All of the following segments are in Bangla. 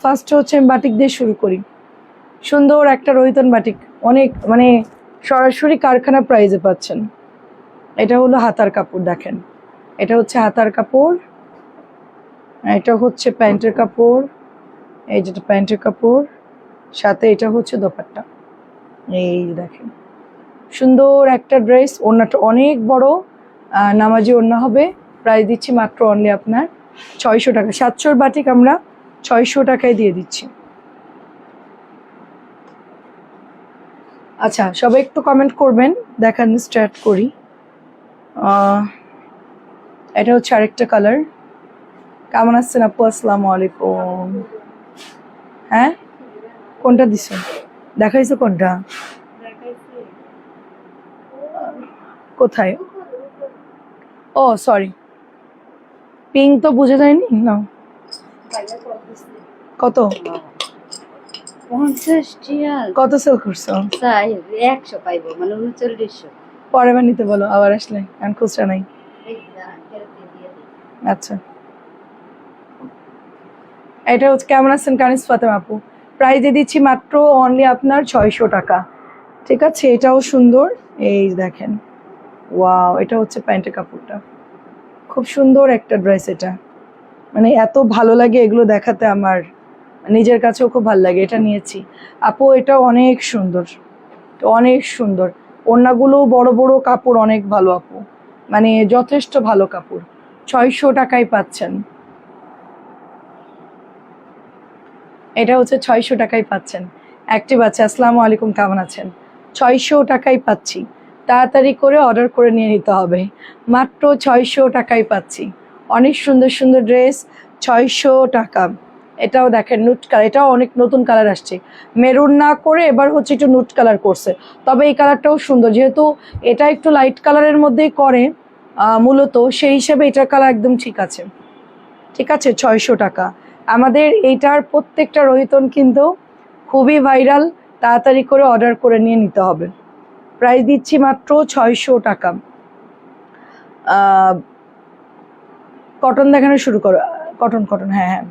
ফার্স্ট হচ্ছে আমি বাটিক দিয়ে শুরু করি। সুন্দর একটা রহিতন বাটিক, অনেক মানে সরাসরি কারখানা প্রাইজে পাচ্ছেন। এটা হলো হাতার কাপড়, দেখেন এটা হচ্ছে হাতার কাপড়, এটা হচ্ছে প্যান্টের কাপড়, এই যেটা প্যান্টের কাপড়, সাথে এটা হচ্ছে দোপাট্টা। এই দেখেন সুন্দর একটা ড্রেস, ওড়নাটা অনেক বড়, নামাজি ওড়না হবে। প্রাইস দিচ্ছি মাত্র অনলি আপনার 600 টাকা। 700 বাটিক আমরা 600 টাকায় দিয়ে দিচ্ছি। আচ্ছা সবাই একটু কমেন্ট করবেন, দেখান স্টার্ট করি। এটা হচ্ছে আরেকটা কালার। কেমন আছেন আপু? আসসালামু আলাইকুম। হ্যাঁ কোনটা দিছ, দেখাইছো কোনটা, কোথায়? ও সরি, পিঙ্ক তো বুঝে যায়নি না। কত 50 টিয়া কত সেল করছো? চাই 100 পাইবো, মানে 3900। পরে বার নিতে বলো, আবার আসলে এখন খুচরা নাই। আচ্ছা এটা হচ্ছে কেমন আছেন কানিস ফাতেমা আপু? প্রাইজে দিচ্ছি মাত্র অনলি আপনার 600 টাকা। ঠিক আছে, এটাও সুন্দর, এই দেখেন ওয়াও, এটা হচ্ছে প্যান্টের কাপড়টা, খুব সুন্দর একটা ড্রেস। এটা মানে এত ভালো লাগে এগুলো দেখাতে, আমার নিজের কাছেও খুব ভালো লাগে। এটা নিয়েছি আপু, এটা অনেক সুন্দর, অনেক সুন্দর। ওড়নাগুলো বড় বড়, কাপড় অনেক ভালো আপু, মানে যথেষ্ট ভালো কাপড়। 600 টাকায় পাচ্ছেন, এটা হচ্ছে 600 টাকায় পাচ্ছেন। অ্যাক্টিভ আছে, আসসালামু আলাইকুম, কেমন আছেন? 600 টাকায় পাচ্ছি, তাড়াতাড়ি করে অর্ডার করে নিয়ে নিতে হবে। মাত্র 600 টাকায় পাচ্ছি, অনেক সুন্দর সুন্দর ড্রেস, 600 টাকা। এটাও দেখেন নুট কালার, এটাও অনেক নতুন কালার আসছে, মেরুন না করে এবার হচ্ছে একটু নুট কালার করছে। তবে এই কালারটাও সুন্দর, যেহেতু এটা একটু লাইট কালারের মধ্যেই করে মূলত, সেই হিসেবে এটার কালার একদম ঠিক আছে। ঠিক আছে, 600 টাকা। আমাদের এইটার প্রত্যেকটা রহিতন কিন্তু খুবই ভাইরাল, তাড়াতাড়ি করে অর্ডার করে নিয়ে নিতে হবে। প্রাইস দিচ্ছি মাত্র 600 টাকা। কটন দেখানো শুরু করো, কটন কটন, হ্যাঁ হ্যাঁ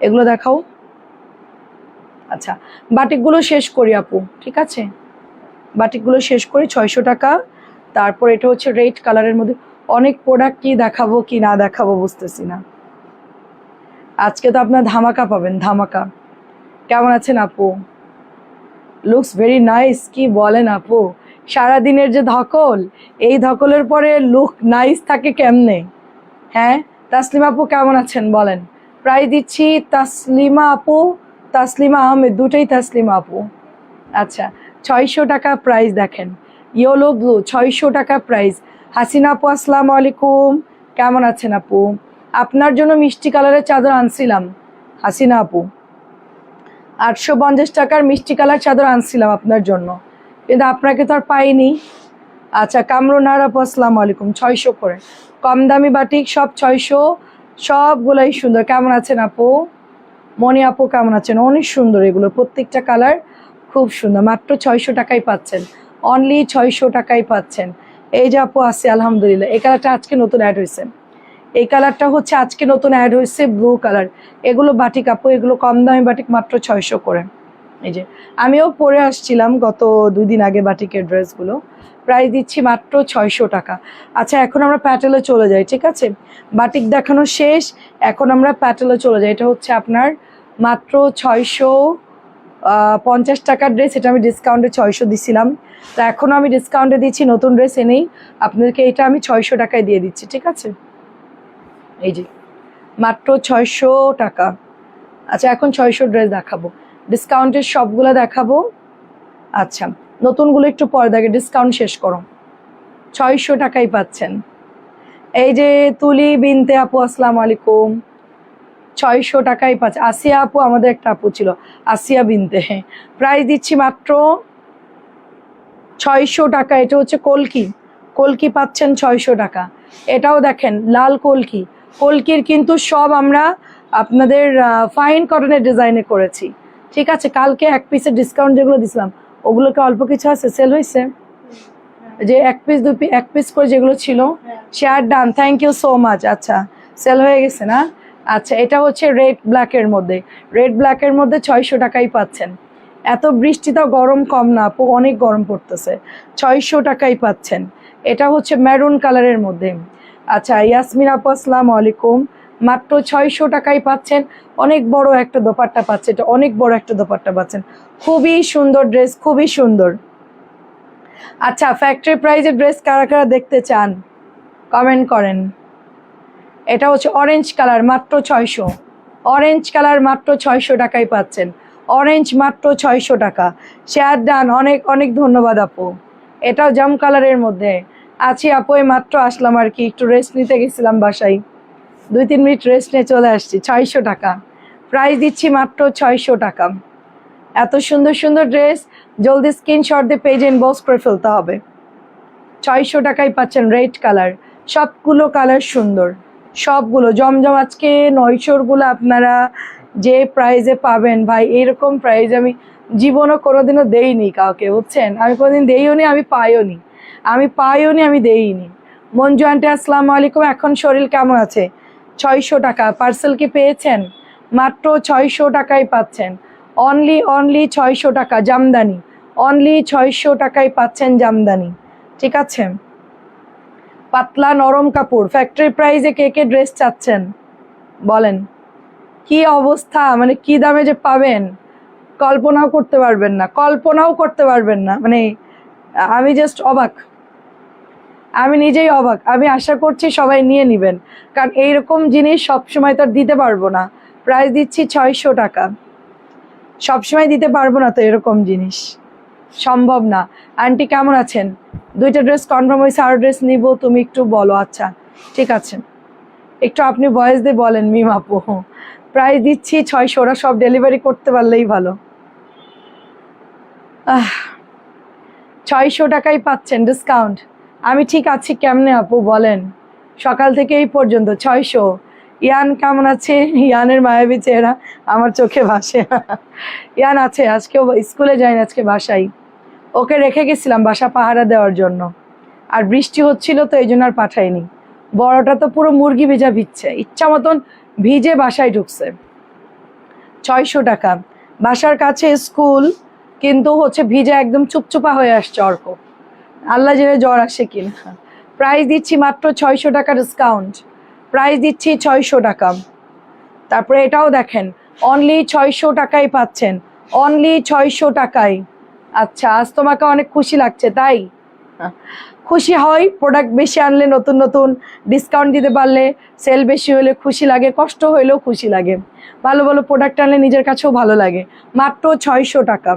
এগুলো দেখাও। আচ্ছা বাটিকগুলো শেষ করি আপু, ঠিক আছে বাটিকগুলো শেষ করি। 600 টাকা। তারপর এটা হচ্ছে রেড কালারের মধ্যে, অনেক প্রোডাক্ট কি দেখাবো কি না দেখাবো বুঝতেছি না। আজকে তো আপনার ধামাকা পাবেন, ধামাকা। কেমন আছেন আপু? Looks very nice. কি বলেন আপু, সারাদিনের যে ধকল, এই ধকলের পরে লুক নাইস থাকে কেমনে? হ্যাঁ তাসলিমা আপু কেমন আছেন বলেন? প্রাইস দিচ্ছি তাসলিমা আপু, তাসলিমা আহমেদ, দুটোই তাসলিমা আপু। আচ্ছা 600 টাকা প্রাইস, দেখেন ইয়েলো ব্লু, 600 টাকা প্রাইস। হাসিনা আপু আসসালামু আলাইকুম, কেমন আছেন আপু? আপনার জন্য মিষ্টি কালারের চাদর আনছিলাম হাসিনা আপু, 850 টাকার মিষ্টি কালার চাদর আনছিলাম আপনার জন্য, কিন্তু আপনাকে তো আর পাইনি। আচ্ছা কামরুনার আপু আসসালামু আলাইকুম, 600 করে। কম দামি বাটিক সব 600, সবগুলাই সুন্দর। কেমন আছেন আপু? মনি আপু কেমন আছেন? অনেক সুন্দর, এগুলো প্রত্যেকটা কালার খুব সুন্দর। মাত্র 600 টাকায় পাচ্ছেন, অনলি 600 টাকায় পাচ্ছেন। এই যে আপু আছে আলহামদুলিল্লাহ, এই কালারটা আজকে নতুন অ্যাড হয়েছে, এই কালারটা হচ্ছে আজকে নতুন অ্যাড হয়েছে, ব্লু কালার। এগুলো বাটিক আপু, এগুলো কম দামি বাটিক, মাত্র 600 করে। এই যে আমিও পরে আসছিলাম গত 2 দিন আগে বাটিকের ড্রেসগুলো, প্রাইস দিচ্ছি মাত্র 600 টাকা। আচ্ছা এখন আমরা প্যাটেলে চলে যাই, ঠিক আছে বাটিক দেখানো শেষ, এখন আমরা প্যাটেলে চলে যাই। এটা হচ্ছে আপনার মাত্র 650 টাকার ড্রেস, এটা আমি ডিসকাউন্টে 600 দিছিলাম, তো এখনও আমি ডিসকাউন্টে দিচ্ছি, নতুন ড্রেস এনেই আপনাদেরকে এটা আমি 600 টাকায় দিয়ে দিচ্ছি, ঠিক আছে এই যে মাত্র 600 টাকা। আচ্ছা এখন 600 ড্রেস দেখাবো, ডিসকাউন্টের সবগুলো দেখাবো। আচ্ছা নতুনগুলো একটু পরে দেখে, ডিসকাউন্ট শেষ করো। 600 টাকায় পাচ্ছেন। এই যে তুলি বিনতে আপু আসসালামু আলাইকুম, 600 টাকায় পাচ্ছে। আসিয়া আপু, আমাদের একটা আপু ছিল আসিয়া বিনতে, প্রাইস দিচ্ছি মাত্র 600 টাকা। এটা হচ্ছে কলকি, কলকি পাচ্ছেন 600 টাকা। এটাও দেখেন লাল কলকি, কলকির কিন্তু সব আমরা আপনাদের ফাইন কটনের ডিজাইনে করেছি, ঠিক আছে। কালকে এক পিসের ডিসকাউন্ট যেগুলো দিছিলাম ওগুলোকে অল্প কিছু আছে, সেল হয়েছে, যে এক পিস 2 পিস 1 পিস করে যেগুলো ছিল share done, thank you so much. আচ্ছা সেল হয়ে গেছে না, আচ্ছা, এটা হচ্ছে রেড ব্ল্যাকের মধ্যে, রেড ব্ল্যাকের মধ্যে 600 টাকাই পাচ্ছেন। এত বৃষ্টিতে গরম কম না আপু, অনেক গরম পড়তেছে, 600 টাকাই পাচ্ছেন। এটা হচ্ছে মেরুন কালারের মধ্যে। আচ্ছা ইয়াসমিন আপু আসসালামু আলাইকুম, মাত্র 600 টাকাই পাচ্ছেন। অনেক বড় একটা দোপাট্টা পাচ্ছে, এটা অনেক বড় একটা দোপাট্টা পাচ্ছেন, খুবই সুন্দর ড্রেস, খুবই সুন্দর। আচ্ছা ফ্যাক্টরি প্রাইজের ড্রেস কারা কারা দেখতে চান কমেন্ট করেন। এটা হচ্ছে অরেঞ্জ কালার, মাত্র 600, অরেঞ্জ কালার মাত্র 600 টাকাই পাচ্ছেন, অরেঞ্জ মাত্র 600 টাকা। শেয়ার ডান, অনেক অনেক ধন্যবাদ আপু। এটাও জাম কালারের মধ্যে আছি আপু, এই মাত্র আসলাম আর কি, একটু রেস্ট নিতে গেছিলাম বাসায়, 2-3 মিনিট রেস্ট নিয়ে চলে আসছি। 600 টাকা প্রাইস দিচ্ছি, মাত্র 600 টাকা। এত সুন্দর সুন্দর ড্রেস জলদি স্ক্রিনশট দিয়ে পেজে ইনবক্স করে ফেলতে হবে। 600 টাকায় পাচ্ছেন রেড কালার, সবগুলো কালার সুন্দর, সবগুলো জমজম। আজকে 900-গুলো আপনারা যে প্রাইজে পাবেন ভাই, এরকম প্রাইজ আমি জীবনও কোনোদিনও দেইনি কাউকে, বুঝছেন? আমি কোনোদিন দেইও নি, আমি পাইও নি, আমি পাইও নি, আমি দেইনি। মঞ্জু আন্টি আসসালামু আলাইকুম, এখন শরীর কেমন আছে? 600 টাকা পার্সেল কি পেয়েছেন? মাত্র 600 টাকায় পাচ্ছেন, অনলি 600 টাকা জামদানি, অনলি 600 টাকায় পাচ্ছেন জামদানি, ঠিক আছে? পাতলা নরম কাপড়, ফ্যাক্টরি প্রাইজে কে কে ড্রেস চাচ্ছেন বলেন। কি অবস্থা, মানে কি দামে যে পাবেন কল্পনাও করতে পারবেন না, কল্পনাও করতে পারবেন না। মানে আমি জাস্ট অবাক, আমি নিজেই অবাক। আমি আশা করছি সবাই নিয়ে নেবেন, কারণ এইরকম জিনিস সবসময় তো আর দিতে পারবো না। প্রাইস দিচ্ছি 600 টাকা, সবসময় দিতে পারবো না তো এরকম জিনিস, সম্ভব না। আন্টি কেমন আছেন? 2টা ড্রেস কনফার্ম হয়েছে, আরো ড্রেস নিব, তুমি একটু বলো। আচ্ছা ঠিক আছে, একটু আপনি ভয়েস দিয়ে বলেন মিম আপু। প্রাইস দিচ্ছি 600, ওরা সব ডেলিভারি করতে পারলেই ভালো। 600 টাকাই পাচ্ছেন ডিসকাউন্ট। আমি ঠিক আছি কেমনে আপু বলেন, সকাল থেকে এই পর্যন্ত 600। ইয়ান কেমন আছে? ইয়ানের মায়াবী চেহারা আমার চোখে ভাসে। ইয়ান আছে, আজকেও স্কুলে যায়নি, আজকে বাসায়, ওকে রেখে গেছিলাম বাসা পাহারা দেওয়ার জন্য, আর বৃষ্টি হচ্ছিল তো এই জন্য আর পাঠাইনি। বড়টা তো পুরো মুরগি ভেজা ভিজছে, ইচ্ছা মতন ভিজে বাসায় ঢুকছে। 600 টাকা, বাসার কাছে স্কুল, কিন্তু হচ্ছে ভিজে একদম চুপচুপা হয়ে আসছে অর্ক, আল্লাহ জেনে জ্বর আসে কিনা। প্রাইস দিচ্ছি মাত্র 600 টাকা ডিসকাউন্ট, প্রাইস দিচ্ছি 600 টাকা। তারপরে এটাও দেখেন, অনলি 600 টাকায় পাচ্ছেন, অনলি 600 টাকায়। আচ্ছা আজ তোমাকে অনেক খুশি লাগছে তাই? খুশি হয়, প্রোডাক্ট বেশি আনলে, নতুন নতুন ডিসকাউন্ট দিতে পারলে, সেল বেশি হলে খুশি লাগে, কষ্ট হইলেও খুশি লাগে, ভালো ভালো প্রোডাক্ট আনলে নিজের কাছেও ভালো লাগে। মাত্র 600 টাকা।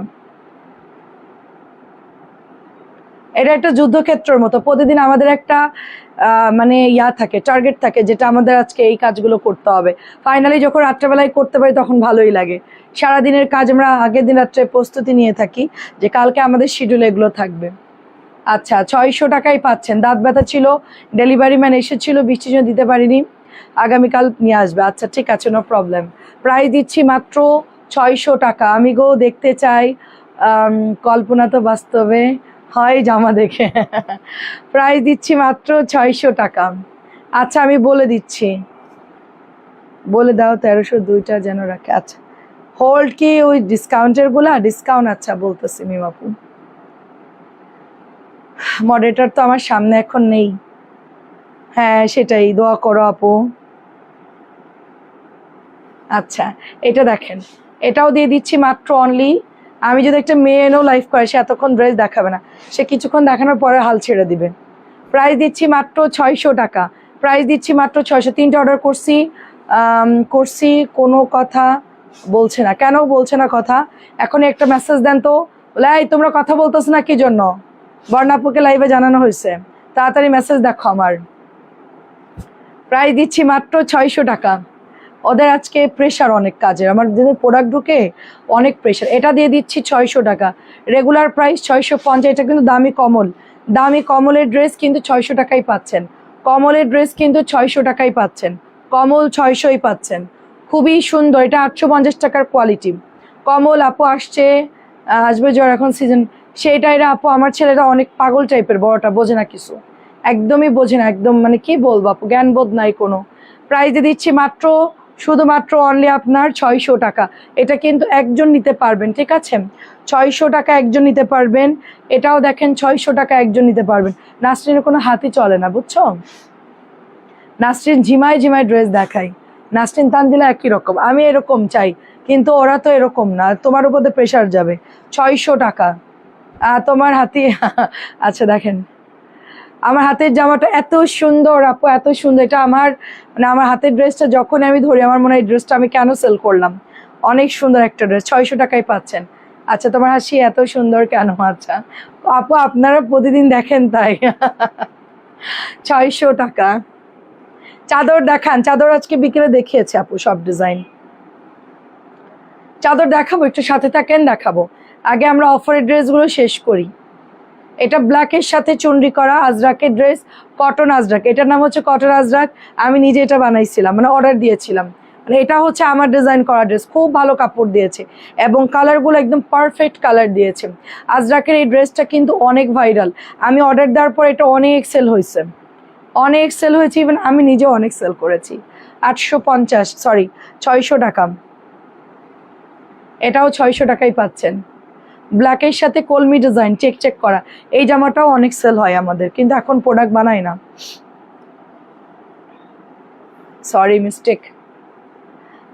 এটা একটা যুদ্ধক্ষেত্রের মতো, প্রতিদিন আমাদের একটা মানে থাকে, টার্গেট থাকে, যেটা আমাদের আজকে এই কাজগুলো করতে হবে। ফাইনালি যখন রাত্রেবেলায় করতে পারি তখন ভালোই লাগে। সারাদিনের কাজ আমরা আগের দিন রাত্রে প্রস্তুতি নিয়ে থাকি যে কালকে আমাদের শিডিউল এগুলো থাকবে। আচ্ছা 600 টাকাই পাচ্ছেন। দাঁত ব্যথা ছিল, ডেলিভারি ম্যান এসেছিল, বৃষ্টির জন্য দিতে পারিনি, আগামীকাল নিয়ে আসবে। আচ্ছা ঠিক আছে, নো প্রবলেম। প্রাইস দিচ্ছি মাত্র 600 টাকা। আমি গো দেখতে চাই, কল্পনা তো বাস্তবে হয় জামা দেখে। প্রাইস দিচ্ছি মাত্র 600 টাকা। আচ্ছা আমি বলে দিচ্ছি, বলে দাও 1302টা যেন রাখে। আচ্ছা হোল্ড কি ওই ডিসকাউন্টের গুলা? ডিসকাউন্ট আচ্ছা বলতেছি মিমাপু। মডারেটর তো আমার সামনে এখন নেই, হ্যাঁ সেটাই, দোয়া করো আপু। আচ্ছা এটা দেখেন, এটাও দিয়ে দিচ্ছি মাত্র অনলি, আমি যদি একটা মেয়ে এনেও লাইভ করে, সে এতক্ষণ ড্রেস দেখাবে না, সে কিছুক্ষণ দেখানোর পরে হাল ছেড়ে দিবে। প্রাইস দিচ্ছি মাত্র 600 টাকা, প্রাইস দিচ্ছি মাত্র 600। 3টে অর্ডার করছি, কোনো কথা বলছে না, কেন বলছে না কথা? এখন একটা মেসেজ দেন তো, বলে এই তোমরা কথা বলতেছো না কি জন্য? বর্ণাপুকে লাইভে জানানো হয়েছে, তাড়াতাড়ি মেসেজ দেখো আমার। প্রাইস দিচ্ছি মাত্র 600 টাকা। ওদের আজকে প্রেশার অনেক কাজের, আমার যেদিন প্রোডাক্ট ঢুকে অনেক প্রেশার। এটা দিয়ে দিচ্ছি 600 টাকা, রেগুলার প্রাইস 650। এটা কিন্তু দামি কমল, দামি কমলের ড্রেস কিন্তু 600 টাকাই পাচ্ছেন, কমলের ড্রেস কিন্তু 600 টাকাই পাচ্ছেন, কমল 600ই পাচ্ছেন, খুবই সুন্দর। এটা 850 টাকার কোয়ালিটি কমল। আপু আসছে, আসবে জ্বর, এখন সিজন, সেইটাই রে আপু। আমার ছেলেটা অনেক পাগল টাইপের, বড়টা বোঝে না কিছু, একদমই বোঝে না, একদম মানে কি বলবো আপু, জ্ঞানবোধ নাই কোনো। প্রাইজে দিচ্ছি মাত্র শুধুমাত্র অনলি আপনার 600 টাকা। এটা কিন্তু একজন নিতে পারবেন, ঠিক আছে? 600 টাকা একজন নিতে পারবেন। এটাও দেখেন 600 টাকা একজন নিতে পারবেন। নাসরিনের কোনো হাতই চলে না, বুঝছো? নাসরিন ঝিমায় ঝিমায় ড্রেস দেখায়। নাসরিন তানজিলা একই রকম, আমি এরকম চাই, কিন্তু ওরা তো এরকম না, তোমার উপর তো প্রেশার যাবে। 600 টাকা তোমার হাতে। আচ্ছা দেখেন, আমার হাতের জামাটা এত সুন্দর আপু, এত সুন্দর। এটা আমার মানে আমার হাতের ড্রেসটা যখন আমি ধরি আমার মনে হয় এই ড্রেসটা আমি কেন সেল করলাম। অনেক সুন্দর একটা ড্রেস, 600 টাকায় পাচ্ছেন। আচ্ছা তোমার হাসি এত সুন্দর কেন? আচ্ছা আপু আপনারা প্রতিদিন দেখেন তাই। 600 টাকা। চাদর দেখান, চাদর আজকে বিকেলে দেখিয়েছে আপু সব ডিজাইন। চাদর দেখাবো, একটু সাথে থাকেন, দেখাবো। আগে আমরা অফারের ড্রেসগুলো শেষ করি। এটা ব্ল্যাকের সাথে চুনরি করা আজরাকের ড্রেস, কটন আজরাক। এটার নাম হচ্ছে কটন আজরাক। আমি নিজে এটা বানাইছিলাম, মানে অর্ডার দিয়েছিলাম। মানে এটা হচ্ছে আমার ডিজাইন করা ড্রেস, খুব ভালো কাপড় দিয়েছে এবং কালারগুলো একদম পারফেক্ট কালার দিয়েছে। আজরাকের এই ড্রেসটা কিন্তু অনেক ভাইরাল। আমি অর্ডার দেওয়ার পর এটা অনেক সেল হয়েছে, অনেক সেল হয়েছে। ইভেন আমি নিজেও অনেক সেল করেছি। 600 টাকা। এটাও 600 টাকায় পাচ্ছেন। ব্ল্যাকের সাথে কলমি ডিজাইন চেক চেক করা। এই জামাটাও অনেক সেল হয় আমাদের, কিন্তু এখন প্রোডাক্ট বানাই না, সরি মিস্টেক।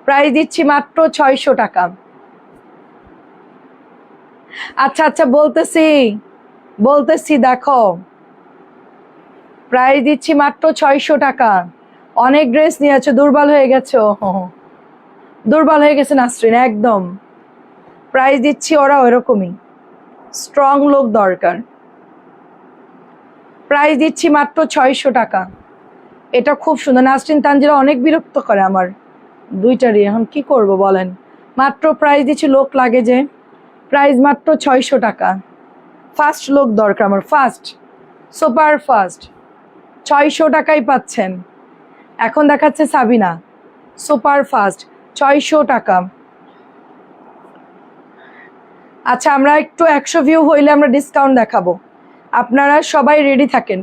প্রাইস দিচ্ছি মাত্র 600 টাকা। আচ্ছা আচ্ছা বলতেছি দেখো, প্রাইস দিচ্ছি মাত্র 600 টাকা। অনেক ড্রেস নিয়েছো, দুর্বল হয়ে গেছো, দুর্বল হয়ে গেছে নাসরিন একদম। প্রাইস দিচ্ছি ওরা ওইরকমই, স্ট্রং লোক দরকার। প্রাইস দিচ্ছি মাত্র 600 টাকা। এটা খুব সুন্দর। নাসরিন তানজিলা অনেক বিরক্ত করে আমার দুইটারই, এখন কি করব বলেন। মাত্র প্রাইস দিচ্ছি, লোক লাগে যে। প্রাইস মাত্র 600 টাকা। ফাস্ট লোক দরকার আমার, ফাস্ট, সুপার ফাস্ট। 600 টাকাই পাচ্ছেন। এখন দেখাচ্ছে সাবিনা, সুপার ফাস্ট, 600 টাকা। আচ্ছা আমরা একটু 100 ভিউ হইলে আমরা ডিসকাউন্ট দেখাবো। আপনারা সবাই রেডি থাকেন,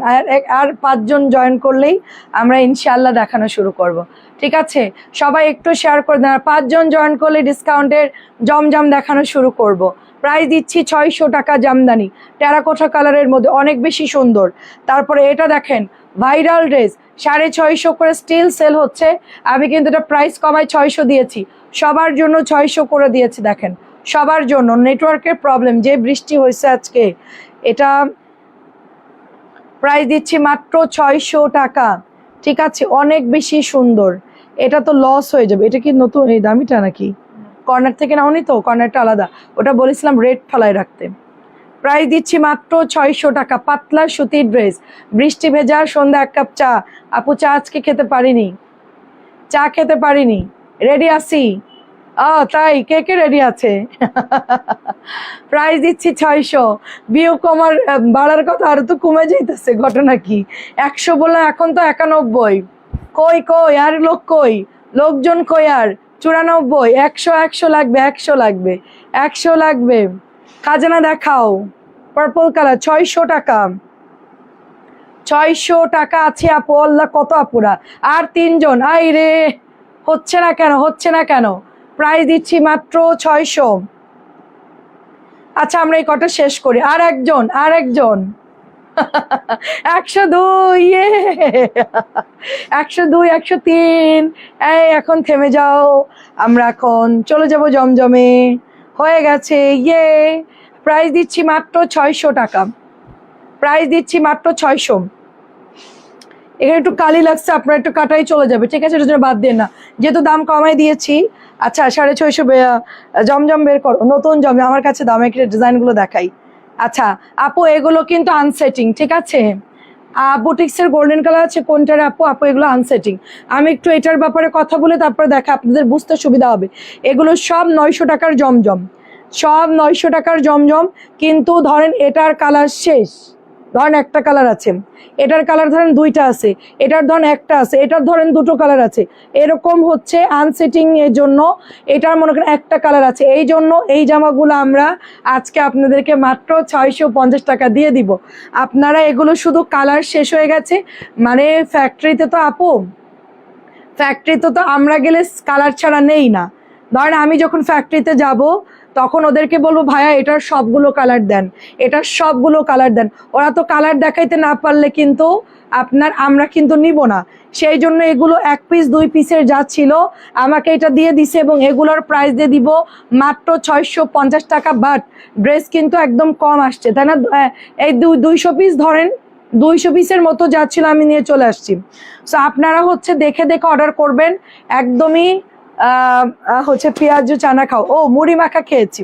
আর 5 জন জয়েন করলেই আমরা ইনশাআল্লাহ দেখানো শুরু করব, ঠিক আছে? সবাই একটু শেয়ার করে দেন। আর 5 জন জয়েন করলে ডিসকাউন্টের জমজম দেখানো শুরু করব। প্রাইস দিচ্ছি 600 টাকা জামদানি, টেরাকোটা কালারের মধ্যে অনেক বেশি সুন্দর। তারপরে এটা দেখেন, ভাইরাল ড্রেস, 650 করে স্টিল সেল হচ্ছে। আমি কিন্তু এটা প্রাইস কমায় 600 দিয়েছি, সবার জন্য 600 করে দিয়েছি। দেখেন সবার জন্য, নেটওয়ার্কের প্রবলেম, যে বৃষ্টি হয়েছে আজকে। এটা প্রাইস দিচ্ছি মাত্র 600 টাকা, ঠিক আছে? অনেক বেশি সুন্দর। এটা তো লস হয়ে যাবে। এটা কি নতুন এই দামিটা নাকি? কর্নার থেকে নাওনি তো, কর্নারটা আলাদা, ওটা বলেছিলাম রেড ফালায় রাখতে। প্রাইস দিচ্ছি মাত্র 600 টাকা। পাতলা সুতির ড্রেস, বৃষ্টি ভেজা, সন্ধ্যা 1 কাপ চা। আপু চা আজকে খেতে পারিনি, চা খেতে পারিনি, রেডি আছি। তাই কে কে রেডি আছে? প্রাইস দিচ্ছি 600। ভিউ কমার বাড়ার কথা, আর তো কমে যাইতেছে, ঘটনা কি? 100 বললাম, এখন তো 91। কই আর লোক কই, লোকজন কই আর? 94, 100 লাগবে, 100 লাগবে, 100 লাগবে। খাজানা দেখাও, পার্পল কালার, 600 টাকা। 600 টাকা আছে আপু। আল্লাহ কত আপুরা, আর 3 জন। আই রে, হচ্ছে না কেন? প্রাইস দিচ্ছি মাত্র 600। আচ্ছা আমরা এই কটা শেষ করি। আর একজন 102, 102, 103। এই এখন থেমে যাও, আমরা এখন চলে যাব জমজমে। হয়ে গেছে, প্রাইস দিচ্ছি মাত্র 600 টাকা। প্রাইস দিচ্ছি মাত্র 600। এখানে একটু কালি লাগছে, আপনার একটু কাটাই চলে যাবে, ঠিক আছে? এটার জন্য বাদ দিয়ে না, যেহেতু দাম কমাই দিয়েছি। আচ্ছা 650 জমজম বের করো, নতুন জমজম। আমার কাছে দামে একটা ডিজাইনগুলো দেখাই। আচ্ছা আপু এগুলো কিন্তু আনসেটিং, ঠিক আছে? বুটিক্সের গোল্ডেন কালার আছে কোনটার আপু? এগুলো আনসেটিং। আমি একটু এটার ব্যাপারে কথা বলে তারপরে দেখা, আপনাদের বুঝতে সুবিধা হবে। এগুলো সব 900 টাকার জমজম, সব 900 টাকার জমজম। কিন্তু ধরেন এটার কালার শেষ, ধরেন একটা কালার আছে, এটার কালার ধরেন 2টা আছে, এটার ধরেন একটা আছে, এটার ধরেন 2টো কালার আছে, এরকম হচ্ছে আনসেটিং এর জন্য। এটার মনে করেন একটা কালার আছে, এই জন্য এই জামাগুলো আমরা আজকে আপনাদেরকে মাত্র 650 টাকা দিয়ে দিব। আপনারা এগুলো শুধু কালার শেষ হয়ে গেছে, মানে ফ্যাক্টরিতে তো আপু ফ্যাক্টরিতে তো আমরা গেলে কালার ছাড়া নেই না। ধরেন আমি যখন ফ্যাক্টরিতে যাব তখন ওদেরকে বলবো ভাইয়া এটার সবগুলো কালার দেন, এটার সবগুলো কালার দেন। ওরা তো কালার দেখাইতে না পারলে কিন্তু আমরা কিন্তু নিব না। সেই জন্য এগুলো 1 পিস 2 পিসের যা ছিল আমাকে এটা দিয়ে দিছে, এবং এগুলোর প্রাইস দিয়ে দিব মাত্র 650 টাকা। বাট ড্রেস কিন্তু একদম কম আসছে, তাই না? এই 200 পিস ধরেন, 200 পিসের মতো যা ছিল আমি নিয়ে চলে আসছি। সো আপনারা হচ্ছে দেখে দেখে অর্ডার করবেন। একদমই হচ্ছে পেঁয়াজু চানা খাও, ও মুড়ি মাখা খেয়েছি,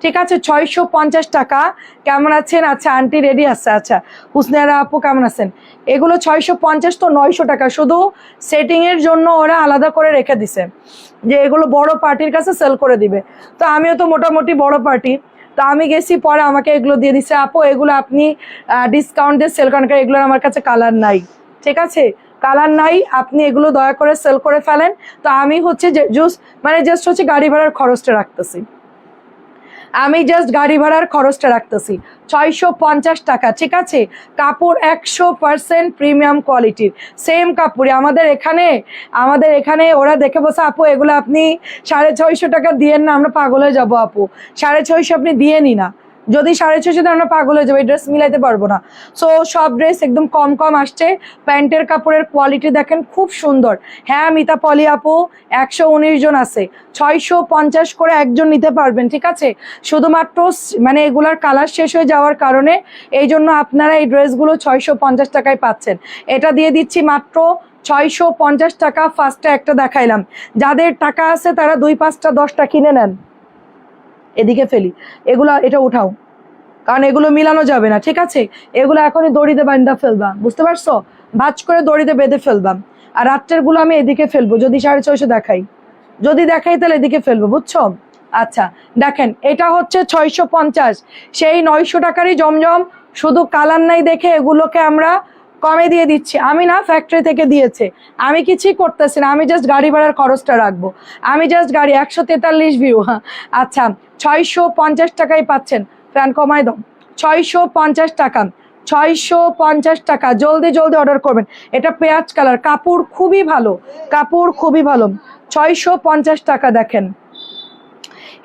ঠিক আছে। 650 টাকা। কেমন আছেন? আচ্ছা আন্টি রেডি আছে। আচ্ছা হুসনারা আপু কেমন আছেন? এগুলো 650 তো 900 টাকা, শুধু সেটিং এর জন্য ওরা আলাদা করে রেখে দিছে যে এগুলো বড় পার্টির কাছে সেল করে দিবে। তো আমিও তো মোটামুটি বড় পার্টি, তো আমি গেছি, পরে আমাকে এগুলো দিয়ে দিছে। আপু এগুলো আপনি ডিসকাউন্ট দিয়ে সেল করেন, কারণ এগুলোর আমার কাছে কালার নাই, ঠিক আছে? কালার নাই, আপনি এগুলো দয়া করে সেল করে ফেলেন। তো আমি হচ্ছে জাস্ট হচ্ছে গাড়ি ভাড়ার খরচটা রাখতেছি, আমি জাস্ট গাড়ি ভাড়ার খরচটা রাখতেছি 650 টাকা, ঠিক আছে। কাপড় 100% প্রিমিয়াম কোয়ালিটির, সেম কাপড়ই আমাদের এখানে ওরা দেখে বসে আপু এগুলো আপনি 650 টাকা দিয়েন না, আমরা পাগল হয়ে যাবো আপু। 650 আপনি দিয়েনি না, যদি 650 আমরা পাগল হয়ে যাবো, এই ড্রেস মিলাইতে পারবো না। সো সব ড্রেস একদম কম কম আসছে। প্যান্টের কাপড়ের কোয়ালিটি দেখেন খুব সুন্দর। হ্যাঁ মিতা পলি আপু 119 জন আছে, 650 করে একজন নিতে পারবেন, ঠিক আছে। শুধুমাত্র মানে এগুলার কালার শেষ হয়ে যাওয়ার কারণে এই জন্য আপনারা এই ড্রেসগুলো 650 টাকায় পাচ্ছেন। এটা দিয়ে দিচ্ছি মাত্র 650 টাকা। ফার্স্টে একটা দেখাইলাম, যাদের টাকা আছে তারা 2 5টা 10টা কিনে নেন। এদিকে ফেলি এগুলো, এটা উঠাও, কারণ এগুলো মিলানো যাবে না, ঠিক আছে। এগুলো এখনই দড়িতে বাঁধা ফেলবা, বুঝতে পারছো? ভাঁজ করে দড়িতে বেঁধে ফেলবা। আর রাত্রের গুলো আমি এদিকে ফেলবো, যদি 650 দেখাই, তাহলে এদিকে ফেলবো, বুঝছো? আচ্ছা দেখেন, এটা হচ্ছে 650, সেই 900 টাকারই জমজম, শুধু কালার নাই দেখে এগুলোকে আমরা কমে দিয়ে দিচ্ছি। আমি না, ফ্যাক্টরি থেকে দিয়েছে, আমি কিছুই করতেছি না, আমি জাস্ট গাড়ি ভাড়ার খরচটা রাখবো। আমি জাস্ট গাড়ি 143 ভিউ, আচ্ছা 650 টাকায় পাচ্ছেন। ফ্যান কমাই দাও, 650 টাকা, 650 টাকা। জলদি জলদি অর্ডার করবেন। এটা পেঁয়াজ কালার, কাপড় খুবই ভালো, 650 টাকা। দেখেন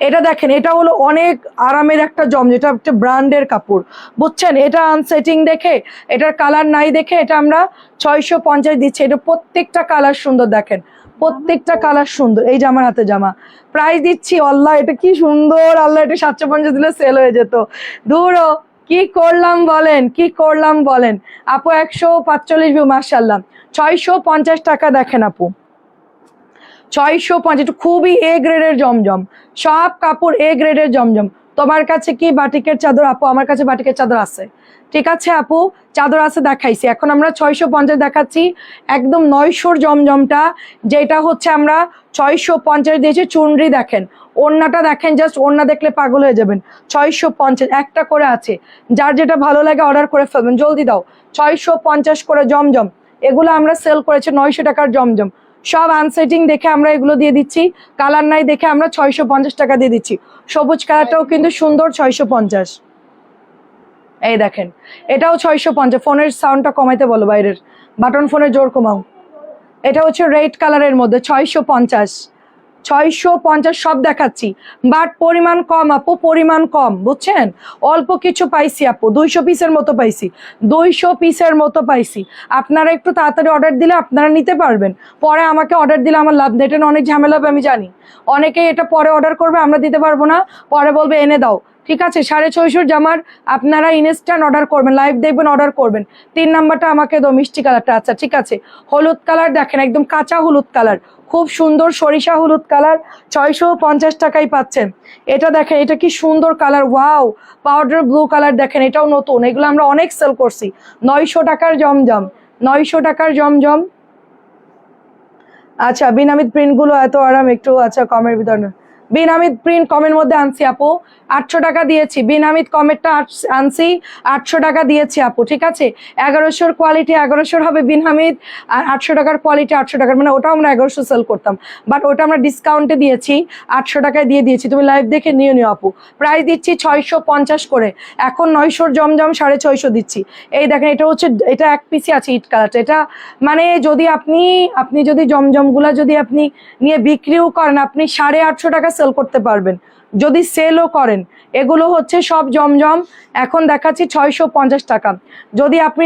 এটা, দেখেন এটা হলো অনেক আরামের একটা জম, যেটা একটা ব্র্যান্ডের কাপড়, বুঝছেন? এটা আনসেটিং দেখে, এটার কালার নাই দেখে এটা আমরা 650 দিচ্ছি। এটা প্রত্যেকটা কালার সুন্দর, দেখেন প্রত্যেকটা কালার সুন্দর। এই যে আমার হাতে জামা, প্রাইস দিচ্ছি আল্লাহ, এটা কি সুন্দর, আল্লাহ এটা 750 দিলে সেল হয়ে যেত। দূরও কি করলাম বলেন আপু। 145 ভিউ, মাশাআল্লাহ। 650 টাকা। দেখেন আপু 650, খুবই এ গ্রেডের জমজম, সব কাপড় এ গ্রেডের জমজম। তোমার কাছে কি বাটিকের চাদর? আপু আমার কাছে বাটিকের চাদর আছে, ঠিক আছে আপু, চাদর আছে, দেখাইছি। এখন আমরা 650 দেখাচ্ছি, একদম 900 জমজমটা, যেটা হচ্ছে আমরা 650 দিয়েছি। চুনরি দেখেন, ওড়নাটা দেখেন, জাস্ট ওড়না দেখলে পাগল হয়ে যাবেন। 650 একটা করে আছে, যার যেটা ভালো লাগে অর্ডার করে ফেলবেন, জলদি দাও। 650 করে জমজম, এগুলো আমরা সেল করেছি 900 টাকার জমজম। সব আনসেটিং দেখে আমরা এগুলো দিয়ে দিচ্ছি, কালার নাই দেখে আমরা 650 টাকা দিয়ে দিচ্ছি। সবুজ কালারটাও কিন্তু সুন্দর, 650। এই দেখেন এটাও 650। ফোনের সাউন্ডটা কমাইতে বলো, বাইরের বাটন ফোনের জোর কমাও। এটা হচ্ছে রেড কালারের মধ্যে, 650, 650 সব দেখাচ্ছি। বাট পরিমাণ কম আপু, পরিমাণ কম, বুঝছেন? অল্প কিছু পাইছি আপু, 200 পিসের মতো পাইছি, 200 পিসের মতো পাইছি। আপনারা একটু তাড়াতাড়ি অর্ডার দিলে আপনারা নিতে পারবেন, পরে আমাকে অর্ডার দিলে আমার লাভ নেই। এটা অনেক ঝামেলা হবে আমি জানি, অনেকেই এটা পরে অর্ডার করবে, আমরা দিতে পারবো না, পরে বলবে এনে দাও, ঠিক আছে। 650 জামার আপনারা ইনস্ট্যান্ট অর্ডার করবেন, লাইভ দেখবেন, অর্ডার করবেন। 3 নাম্বারটা আমাকে দাও, মিষ্টি কালারটা। আচ্ছা ঠিক আছে, হলুদ কালার দেখেন, একদম কাঁচা হলুদ কালার, খুব সুন্দর সরিষা হলুদ কালার, 650 টাকায় পাচ্ছেন। এটা দেখেন, এটা কি সুন্দর colour, wow. Powder blue colour দেখেন, এটাও নতুন, এগুলো আমরা অনেক সেল করছি। 900 টাকার জমজম, 900 টাকার জমজম। আচ্ছা বিনামিত প্রিন্টগুলো এত আরাম, একটু আচ্ছা কমের ভিতরে বিন হামিদ প্রিন্ট কমের মধ্যে আনছি আপু, 800 টাকা দিয়েছি। বিন হামিদ কমেরটা আনছি, 800 টাকা দিয়েছি আপু, ঠিক আছে। 1100 কোয়ালিটি 1100 হবে বিন হামিদ, আর 800 টাকার কোয়ালিটি 800 টাকার, মানে ওটাও আমরা 1100 সেল করতাম, বাট ওটা আমরা ডিসকাউন্টে দিয়েছি, 800 টাকায় দিয়ে দিয়েছি। তুমি লাইভ দেখে নিও আপু। প্রাইস দিচ্ছি 650 করে, এখন 900 জমজম 650 দিচ্ছি। এই দেখেন, এটা হচ্ছে, এটা এক পিসি আছে ইট কালারটা। এটা মানে যদি আপনি যদি জমজমগুলা যদি আপনি নিয়ে বিক্রিও করেন, আপনি 850 টাকা সেল করতে পারবেন যদি সেলও করেন। এগুলো হচ্ছে সব জমজম, এখন দেখাচ্ছি 650 টাকা। যদি আপনি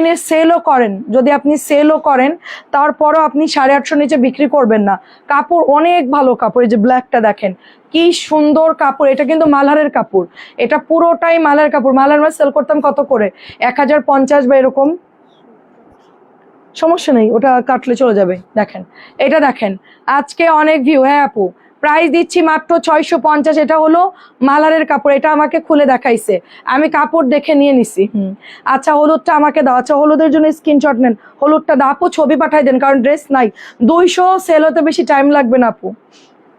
সেলও করেন তারপরও আপনি 850 নিচে বিক্রি করবেন না। কাপড় অনেক ভালো কাপড়। এই যে ব্ল্যাকটা দেখেন কি সুন্দর কাপড়, এটা কিন্তু মালহারের কাপড়, এটা পুরোটাই মালহারের কাপড়। মালহার আমরা সেল করতাম কত করে, 1050 বা এরকম, সমস্যা নেই, ওটা কাটলে চলে যাবে। দেখেন এটা, দেখেন আজকে অনেক ভিউ। হ্যাঁ আপু, প্রাইস দিচ্ছি মাত্র 650। এটা হলো মালারের কাপড়, এটা আমাকে খুলে দেখাইছে, আমি কাপড় দেখে নিয়ে নিছি। আচ্ছা, হলুদটা আমাকে দাও। আচ্ছা, হলুদের জন্য স্ক্রিনশট নেন, হলুদটা দাও আপু, ছবি পাঠাই দেন, কারণ ড্রেস নাই। 200 সেল হতে বেশি টাইম লাগবে না আপু,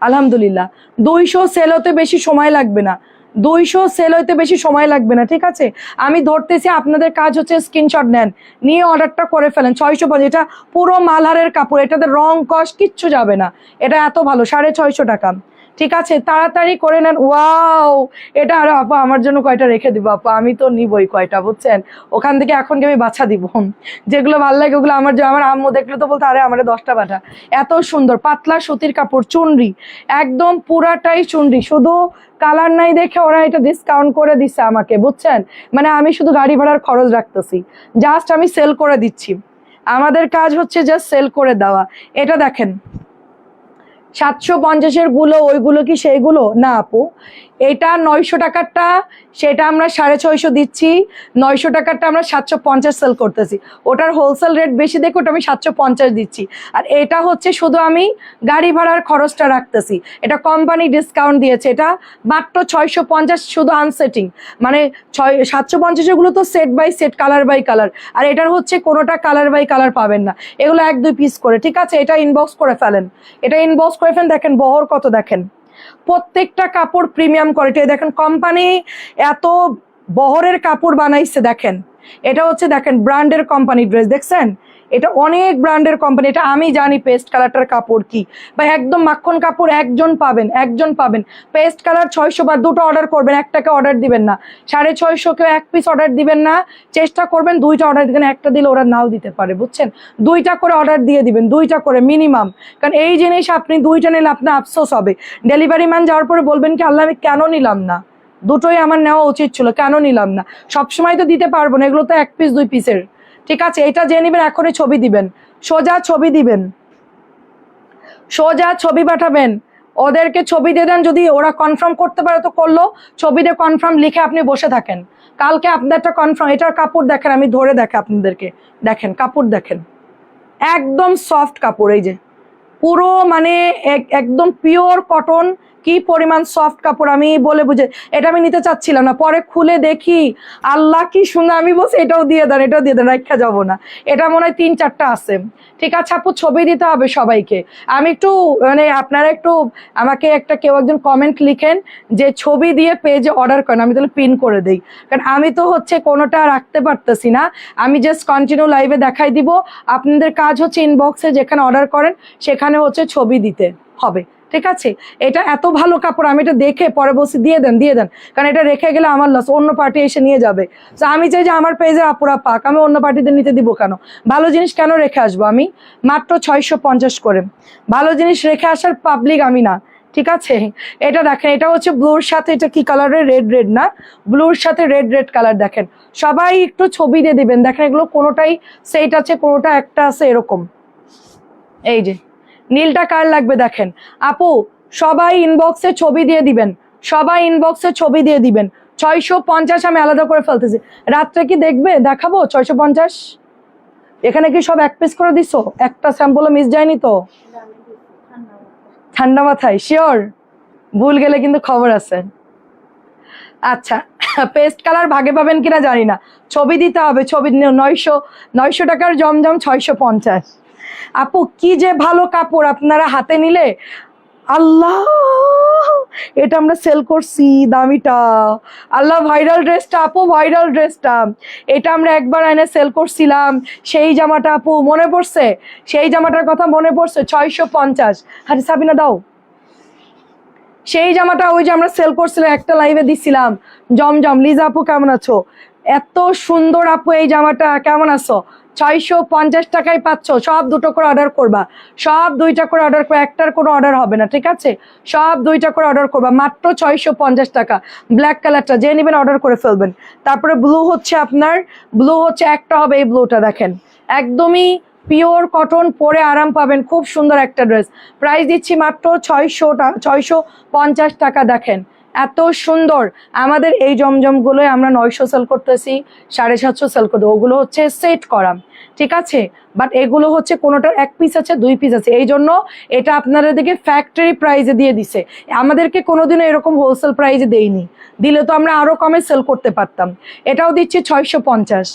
আলহামদুলিল্লাহ 200 সেল হতে বেশি সময় লাগবে না, 200 সেল হইতে বেশি সময় লাগবে না, ঠিক আছে। আমি ধরতেছি, আপনাদের কাজ হচ্ছে স্ক্রিনশট নেন, নিয়ে অর্ডারটা করে ফেলেন। 650, এটা পুরো মালহারের কাপড়, এটাতে রং কস্ট কিচ্ছু যাবে না, এটা এত ভালো, 650 টাকা, ঠিক আছে। তাড়াতাড়ি করে নেন। ওয়াও, এটা আরো আপা আমার জন্য কয়টা রেখে দিব আপা, আমি তো নিবই কয়টা, বুঝছেন। ওখান থেকে এখন আমি বাছা দিব, যেগুলো ভালো লাগে ওগুলো আমার আম্মু দেখলে তো বলতো, আরে আমার 10টা পাঠা। এত সুন্দর পাতলা সুতির কাপড়, চুনরি, একদম পুরাটাই চুনরি, শুধু কালার নাই দেখে ওরা এটা ডিসকাউন্ট করে দিচ্ছে আমাকে, বুঝছেন। মানে আমি শুধু গাড়ি ভাড়ার খরচ রাখতেছি, জাস্ট আমি সেল করে দিচ্ছি। আমাদের কাজ হচ্ছে জাস্ট সেল করে দেওয়া। এটা দেখেন 750-এর গুলো, ওইগুলো কি সেইগুলো না আপু, এটা 900 টাকারটা, সেটা আমরা 650 দিচ্ছি। 900 টাকারটা আমরা 750 সেল করতেছি, ওটার হোলসেল রেট বেশি দেখে ওটা আমি 750 দিচ্ছি। আর এটা হচ্ছে শুধু আমি গাড়ি ভাড়ার খরচটা রাখতেছি, এটা কোম্পানি ডিসকাউন্ট দিয়েছে, এটা মাত্র 650, শুধু আনসেটিং, মানে 750 গুলো তো set by set, colour by colour, আর এটার হচ্ছে কোনোটা কালার বাই কালার পাবেন না, এগুলো 1-2 পিস করে, ঠিক আছে। এটা ইনবক্স করে ফেলেন, এটা ইনবক্স করে ফেলেন। দেখেন বহর কত, দেখেন প্রত্যেকটা কাপড় প্রিমিয়াম কোয়ালিটি। দেখেন কোম্পানি এত বহরের কাপড় বানাইছে, দেখেন এটা হচ্ছে, দেখেন ব্র্যান্ডের কোম্পানি ড্রেস, দেখছেন এটা অনেক ব্র্যান্ডের কোম্পানি। এটা আমি জানি পেস্ট কালারটার কাপড় কি, বা একদম মাখন কাপড়, একজন পাবেন। পেস্ট কালার 600, বা দুটো অর্ডার করবেন, একটাকে অর্ডার দিবেন না। 650 কেউ এক পিস অর্ডার দিবেন না, চেষ্টা করবেন 2টা অর্ডার দিবেন, একটা দিলে ওরা নাও দিতে পারে, বুঝছেন। 2টা করে অর্ডার দিয়ে দিবেন, 2টা করে মিনিমাম, কারণ এই জিনিস আপনি 2টা নিলে আপনার আফসোস হবে। ডেলিভারি ম্যান যাওয়ার পরে বলবেন কি, আল্লাহ আমি কেন নিলাম না, দুটোই আমার নেওয়া উচিত ছিল, কেন নিলাম না। সবসময় তো দিতে পারবো না, এগুলো তো 1 পিস 2 পিসের, ঠিক আছে। এটা যে নিবেন এখনই ছবি দিবেন, সোজা ছবি দিবেন, সোজা ছবি পাঠাবেন, ওদেরকে ছবি দিয়ে দেন, যদি ওরা কনফার্ম করতে পারে তো করলো, ছবি দিয়ে কনফার্ম লিখে আপনি বসে থাকেন, কালকে আপনারটা কনফার্ম। এটার কাপড় দেখেন, আমি ধরে দেখে আপনাদেরকে, দেখেন কাপড় দেখেন, একদম সফট কাপড়, এই যে পুরো মানে একদম পিওর কটন, কি পরিমাণ সফট কাপড়, আমি বলে বুঝে, এটা আমি নিতে চাচ্ছিলাম না, পরে খুলে দেখি আল্লাহ কি সুন্দর, আমি বলছি এটাও দিয়ে দেন, রাখা যাবো না। এটা মনে হয় 3-4টা আছে, ঠিক আছে আপু, ছবি দিতে হবে সবাইকে। আমি একটু মানে আপনারা একটু আমাকে কেউ একজন কমেন্ট লিখেন যে ছবি দিয়ে পেজে অর্ডার করেন, আমি তাহলে পিন করে দিই, কারণ আমি তো হচ্ছে কোনোটা রাখতে পারতেছি না। আমি জাস্ট কন্টিনিউ লাইভে দেখাই দিব, আপনাদের কাজ হচ্ছে ইনবক্সে যেখানে অর্ডার করেন সেখানে হচ্ছে ছবি দিতে হবে, ঠিক আছে। এটা এত ভালো কাপড়, আমি এটা দেখে পরে বলছি দিয়ে দেন, কারণ এটা রেখে গেলে আমার লস, অন্য পার্টি এসে নিয়ে যাবে। তো আমি চাই যে আমার পেজে আপুরা পাক, আমি অন্য পার্টিদের নিতে দিব কেন, ভালো জিনিস কেন রেখে আসবো আমি। মাত্র 650 করে ভালো জিনিস রেখে আসার পাবলিক আমি না, ঠিক আছে। এটা দেখেন, এটা হচ্ছে ব্লুর সাথে, এটা কি কালারের, রেড না, ব্লুর সাথে রেড কালার। দেখেন সবাই একটু ছবি দিয়ে দিবেন, দেখেন এগুলো কোনোটাই সেট আছে, কোনোটা একটা আছে এরকম। এই যে নীলটা কার লাগবে দেখেন আপু, সবাই ইনবক্সে ছবি দিয়ে দিবেন, 650 আমি আলাদা করে ফেলতেছি, রাত্রে কি দেখবে, দেখাবো 650। এখানে কি সব 1 পিস করে দিছো, একটা স্যাম্পলও মিস যায়নি তো, ঠান্ডা মাথায় শিওর, ভুল গেলে কিন্তু খবর আছে। আচ্ছা, পেস্ট কালার ভাগে পাবেন কিনা জানি না, ছবি দিতে হবে, ছবি 900 টাকার জমজম 650। আপু কি যে ভালো কাপড়, আপনারা হাতে নিলে আল্লাহ এটা আমরা সেল করছি দামিটা। আল্লাহ ভাইরাল ড্রেসটা আপু, ভাইরাল ড্রেসটা এটা আমরা একবার আইনে সেল করছিলাম। সেই জামাটা আপু মনে পড়ছে, সেই জামাটার কথা মনে পড়ছে, 650। আরে সাবিনা দাও সেই জামাটা, ওই যে আমরা সেল করছিলাম, একটা লাইভে দিছিলাম। জমজম লিজা আপু কেমন আছো? এত সুন্দর আপু এই জামাটা, কেমন আছো? 650 টাকায় পাচ্ছ। সব দুটো করে অর্ডার করবা, সব দুইটা করে অর্ডার করবা, একটার কোনো অর্ডার হবে না, ঠিক আছে? সব দুইটা করে অর্ডার করবা, মাত্র 650 টাকা। ব্ল্যাক কালারটা যে নেবেন অর্ডার করে ফেলবেন। তারপরে ব্লু হচ্ছে আপনার, ব্লু হচ্ছে একটা হবে এই ব্লুটা, দেখেন একদমই পিওর কটন, পরে আরাম পাবেন, খুব সুন্দর একটা ড্রেস। প্রাইস দিচ্ছি মাত্র 650 টাকা। দেখেন এত সুন্দর। আমাদের এই জমজমগুলোই আমরা 900 সেল করতেছি, 750 সেল করতে, ওগুলো হচ্ছে সেট করা, ঠিক আছে? বাট এগুলো হচ্ছে কোনোটার এক পিস আছে, দুই পিস আছে, এই জন্য এটা আপনাদের দিকে ফ্যাক্টরি প্রাইজে দিয়ে দিছে। আমাদেরকে কোনোদিনও এরকম হোলসেল প্রাইজে দেয়নি, দিলে তো আমরা আরো কমে সেল করতে পারতাম। এটাও দিচ্ছি 650।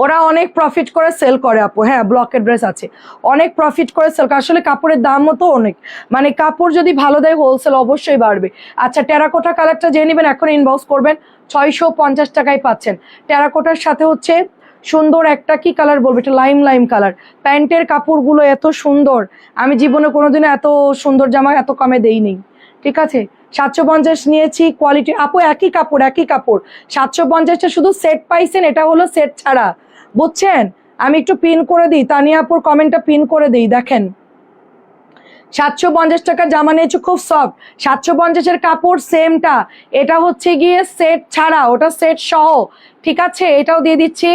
ওরা অনেক প্রফিট করে সেল করে আপু। হ্যাঁ ব্লকের ড্রেস আছে, অনেক প্রফিট করে সেল করে। আসলে কাপড়ের দামও তো অনেক, মানে কাপড় যদি ভালো দেয় হোলসেল অবশ্যই বাড়বে। আচ্ছা টেরাকোটা কালারটা যে নেবেন এখন ইনবক্স করবেন, 650 টাকায় পাচ্ছেন। টেরাকোটার সাথে হচ্ছে সুন্দর একটা কি কালার বলবো, এটা লাইম লাইম কালার। প্যান্টের কাপড়গুলো এত সুন্দর, আমি জীবনে কোনোদিনও এত সুন্দর জামা এত কমে দেইনি, ঠিক আছে? 750 নিয়েছি, কোয়ালিটি আপু একই কাপড়, একই কাপড়। 750টা শুধু সেট পাইছেন, এটা হলো সেট ছাড়া, বুঝছেন? আমি একটু পিন করে দিই, তানিয়া আপুর কমেন্টটা পিন করে দিই, দেখেন 750 টাকা জামা নিয়েছে, খুব সফট। 750-এর কাপড় সেমটা, এটা হচ্ছে গিয়ে সেট ছাড়া, ওটা সেট সহ, ঠিক আছে? এটাও দিয়ে দিচ্ছি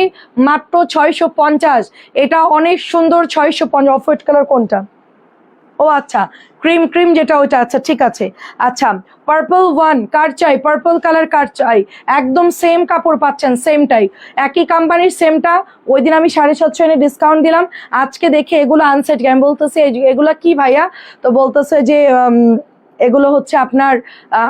মাত্র 650। এটা অনেক সুন্দর, 650। অফ হোয়াইট কালার কোনটা? ও আচ্ছা, ক্রিম ক্রিম যেটা ওইটা, আচ্ছা ঠিক আছে। আচ্ছা পার্পল ওয়ান কার চাই, পার্পল কালার কার চাই? একদম সেম কাপড় পাচ্ছেন, সেমটাই, একই কোম্পানির সেমটা। ওই দিন আমি 750 এনে ডিসকাউন্ট দিলাম, আজকে দেখে এগুলো আনসেট। আমি বলতেছি এগুলো কি ভাইয়া? তো বলতেছে যে এগুলো হচ্ছে আপনার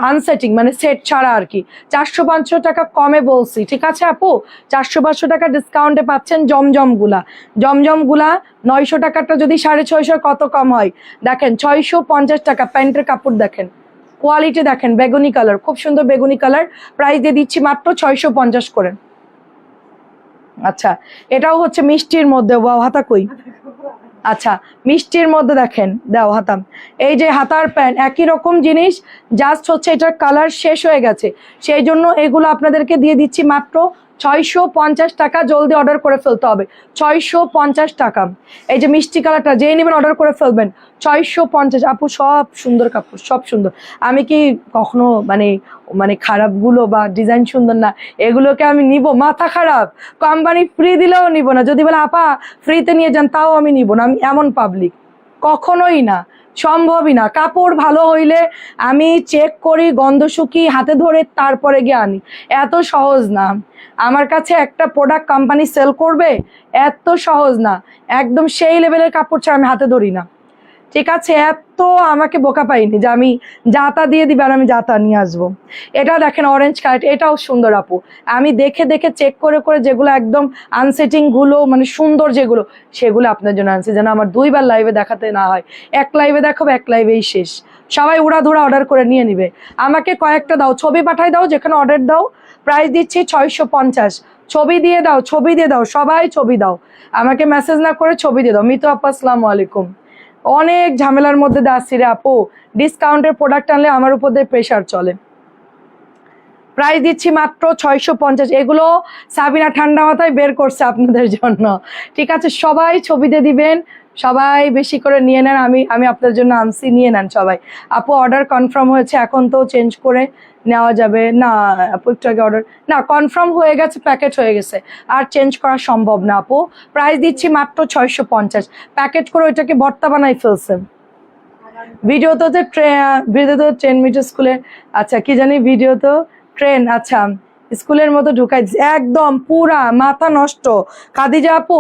আনসেটিং, মানে সেট ছাড়া আর কি। 400-500 টাকা কমে বলছি, ঠিক আছে আপু? 400-500 টাকা ডিসকাউন্টে পাচ্ছেন জমজমগুলা। জমজমগুলা 900 টাকাটা যদি 650 কত কম হয় দেখেন, 650 টাকা। প্যান্টের কাপড় দেখেন, কোয়ালিটি দেখেন, বেগুনি কালার, খুব সুন্দর বেগুনি কালার। প্রাইস দিয়ে দিচ্ছি মাত্র 650 করে। আচ্ছা এটাও হচ্ছে মিষ্টির মধ্যে, ওয়াও হাতা কই? আচ্ছা মিষ্টির মধ্যে দেখেন, দাও হাতাম। এই যে হাতার প্যান্ট একই রকম জিনিস, জাস্ট হচ্ছে এটার কালার শেষ হয়ে গেছে, সেই জন্য এগুলো আপনাদেরকে দিয়ে দিচ্ছি মাত্র 650 টাকা। জলদি অর্ডার করে ফেলতে হবে, 650 টাকা। এই যে মিষ্টি কালারটা যেই নেবেন অর্ডার করে ফেলবেন, 650। আপু সব সুন্দর কাপড়, সব সুন্দর। আমি কি কখনো মানে মানে খারাপগুলো বা ডিজাইন সুন্দর না এগুলোকে আমি নিব? মাথা খারাপ, কোম্পানি ফ্রি দিলেও নিব না। যদি বলে আপা ফ্রিতে নিয়ে যান তাও আমি নিব না, আমি এমন পাবলিক কখনোই না, সম্ভবই না। কাপড় ভালো হইলে আমি চেক করি, গন্ধ শুকি, হাতে ধরে তারপরে গিয়ে আনি, এত সহজ না। আমার কাছে একটা প্রোডাক্ট কোম্পানি সেল করবে এত সহজ না, একদম সেই লেভেলের কাপড় ছাড়া আমি হাতে ধরি না, ঠিক আছে? এত আমাকে বোকা পাইনি যে আমি যাতা দিয়ে দিবে আর আমি যাতা নিয়ে আসবো। এটা দেখেন অরেঞ্জ কালার, এটাও সুন্দর আপু। আমি দেখে দেখে চেক করে করে যেগুলো একদম আনসেটিং গুলো, মানে সুন্দর যেগুলো, সেগুলো আপনার জন্য আনছি, যেন আমার দুইবার লাইভে দেখাতে না হয়। এক লাইভে দেখাবো, এক লাইভেই শেষ। সবাই উড়াধুরা অর্ডার করে নিয়ে নিবে। আমাকে কয়েকটা দাও, ছবি পাঠাই দাও, যেখানে অর্ডার দাও। প্রাইস দিচ্ছি 650। ছবি দিয়ে দাও, ছবি দিয়ে দাও, সবাই ছবি দাও, আমাকে মেসেজ না করে ছবি দিয়ে দাও। মিতু আপা আসসালামু আলাইকুম। অনেক ঝামেলার মধ্যে দাসি রে আপু, ডিসকাউন্টের প্রোডাক্ট আনলে আমার উপর দিয়ে প্রেশার চলে। প্রাইস দিচ্ছি মাত্র 650। এগুলো সাবিনা ঠান্ডা মাথায় বের করছে আপনাদের জন্য, ঠিক আছে? সবাই ছবি দিয়ে দিবেন, সবাই বেশি করে নিয়ে নেন। আমি আপনাদের জন্য আনছি, নিয়ে নেন সবাই। আপু অর্ডার কনফার্ম হয়েছে, এখন তো চেঞ্জ করে নেওয়া যাবে না আপু? একটু আগে অর্ডার না, কনফার্ম হয়ে গেছে, প্যাকেট হয়ে গেছে, আর চেঞ্জ করা সম্ভব না আপু। প্রাইস দিচ্ছি মাত্র 650। প্যাকেট করে ওইটাকে ভর্তা বানাই ফেলছে। ভিডিও তো ট্রেন মিটার স্কুলে, আচ্ছা কি জানি ভিডিও তো ট্রেন, আচ্ছা স্কুলের মতো ঢুকাই একদম পুরা মাথা নষ্ট। খাদিজা আপু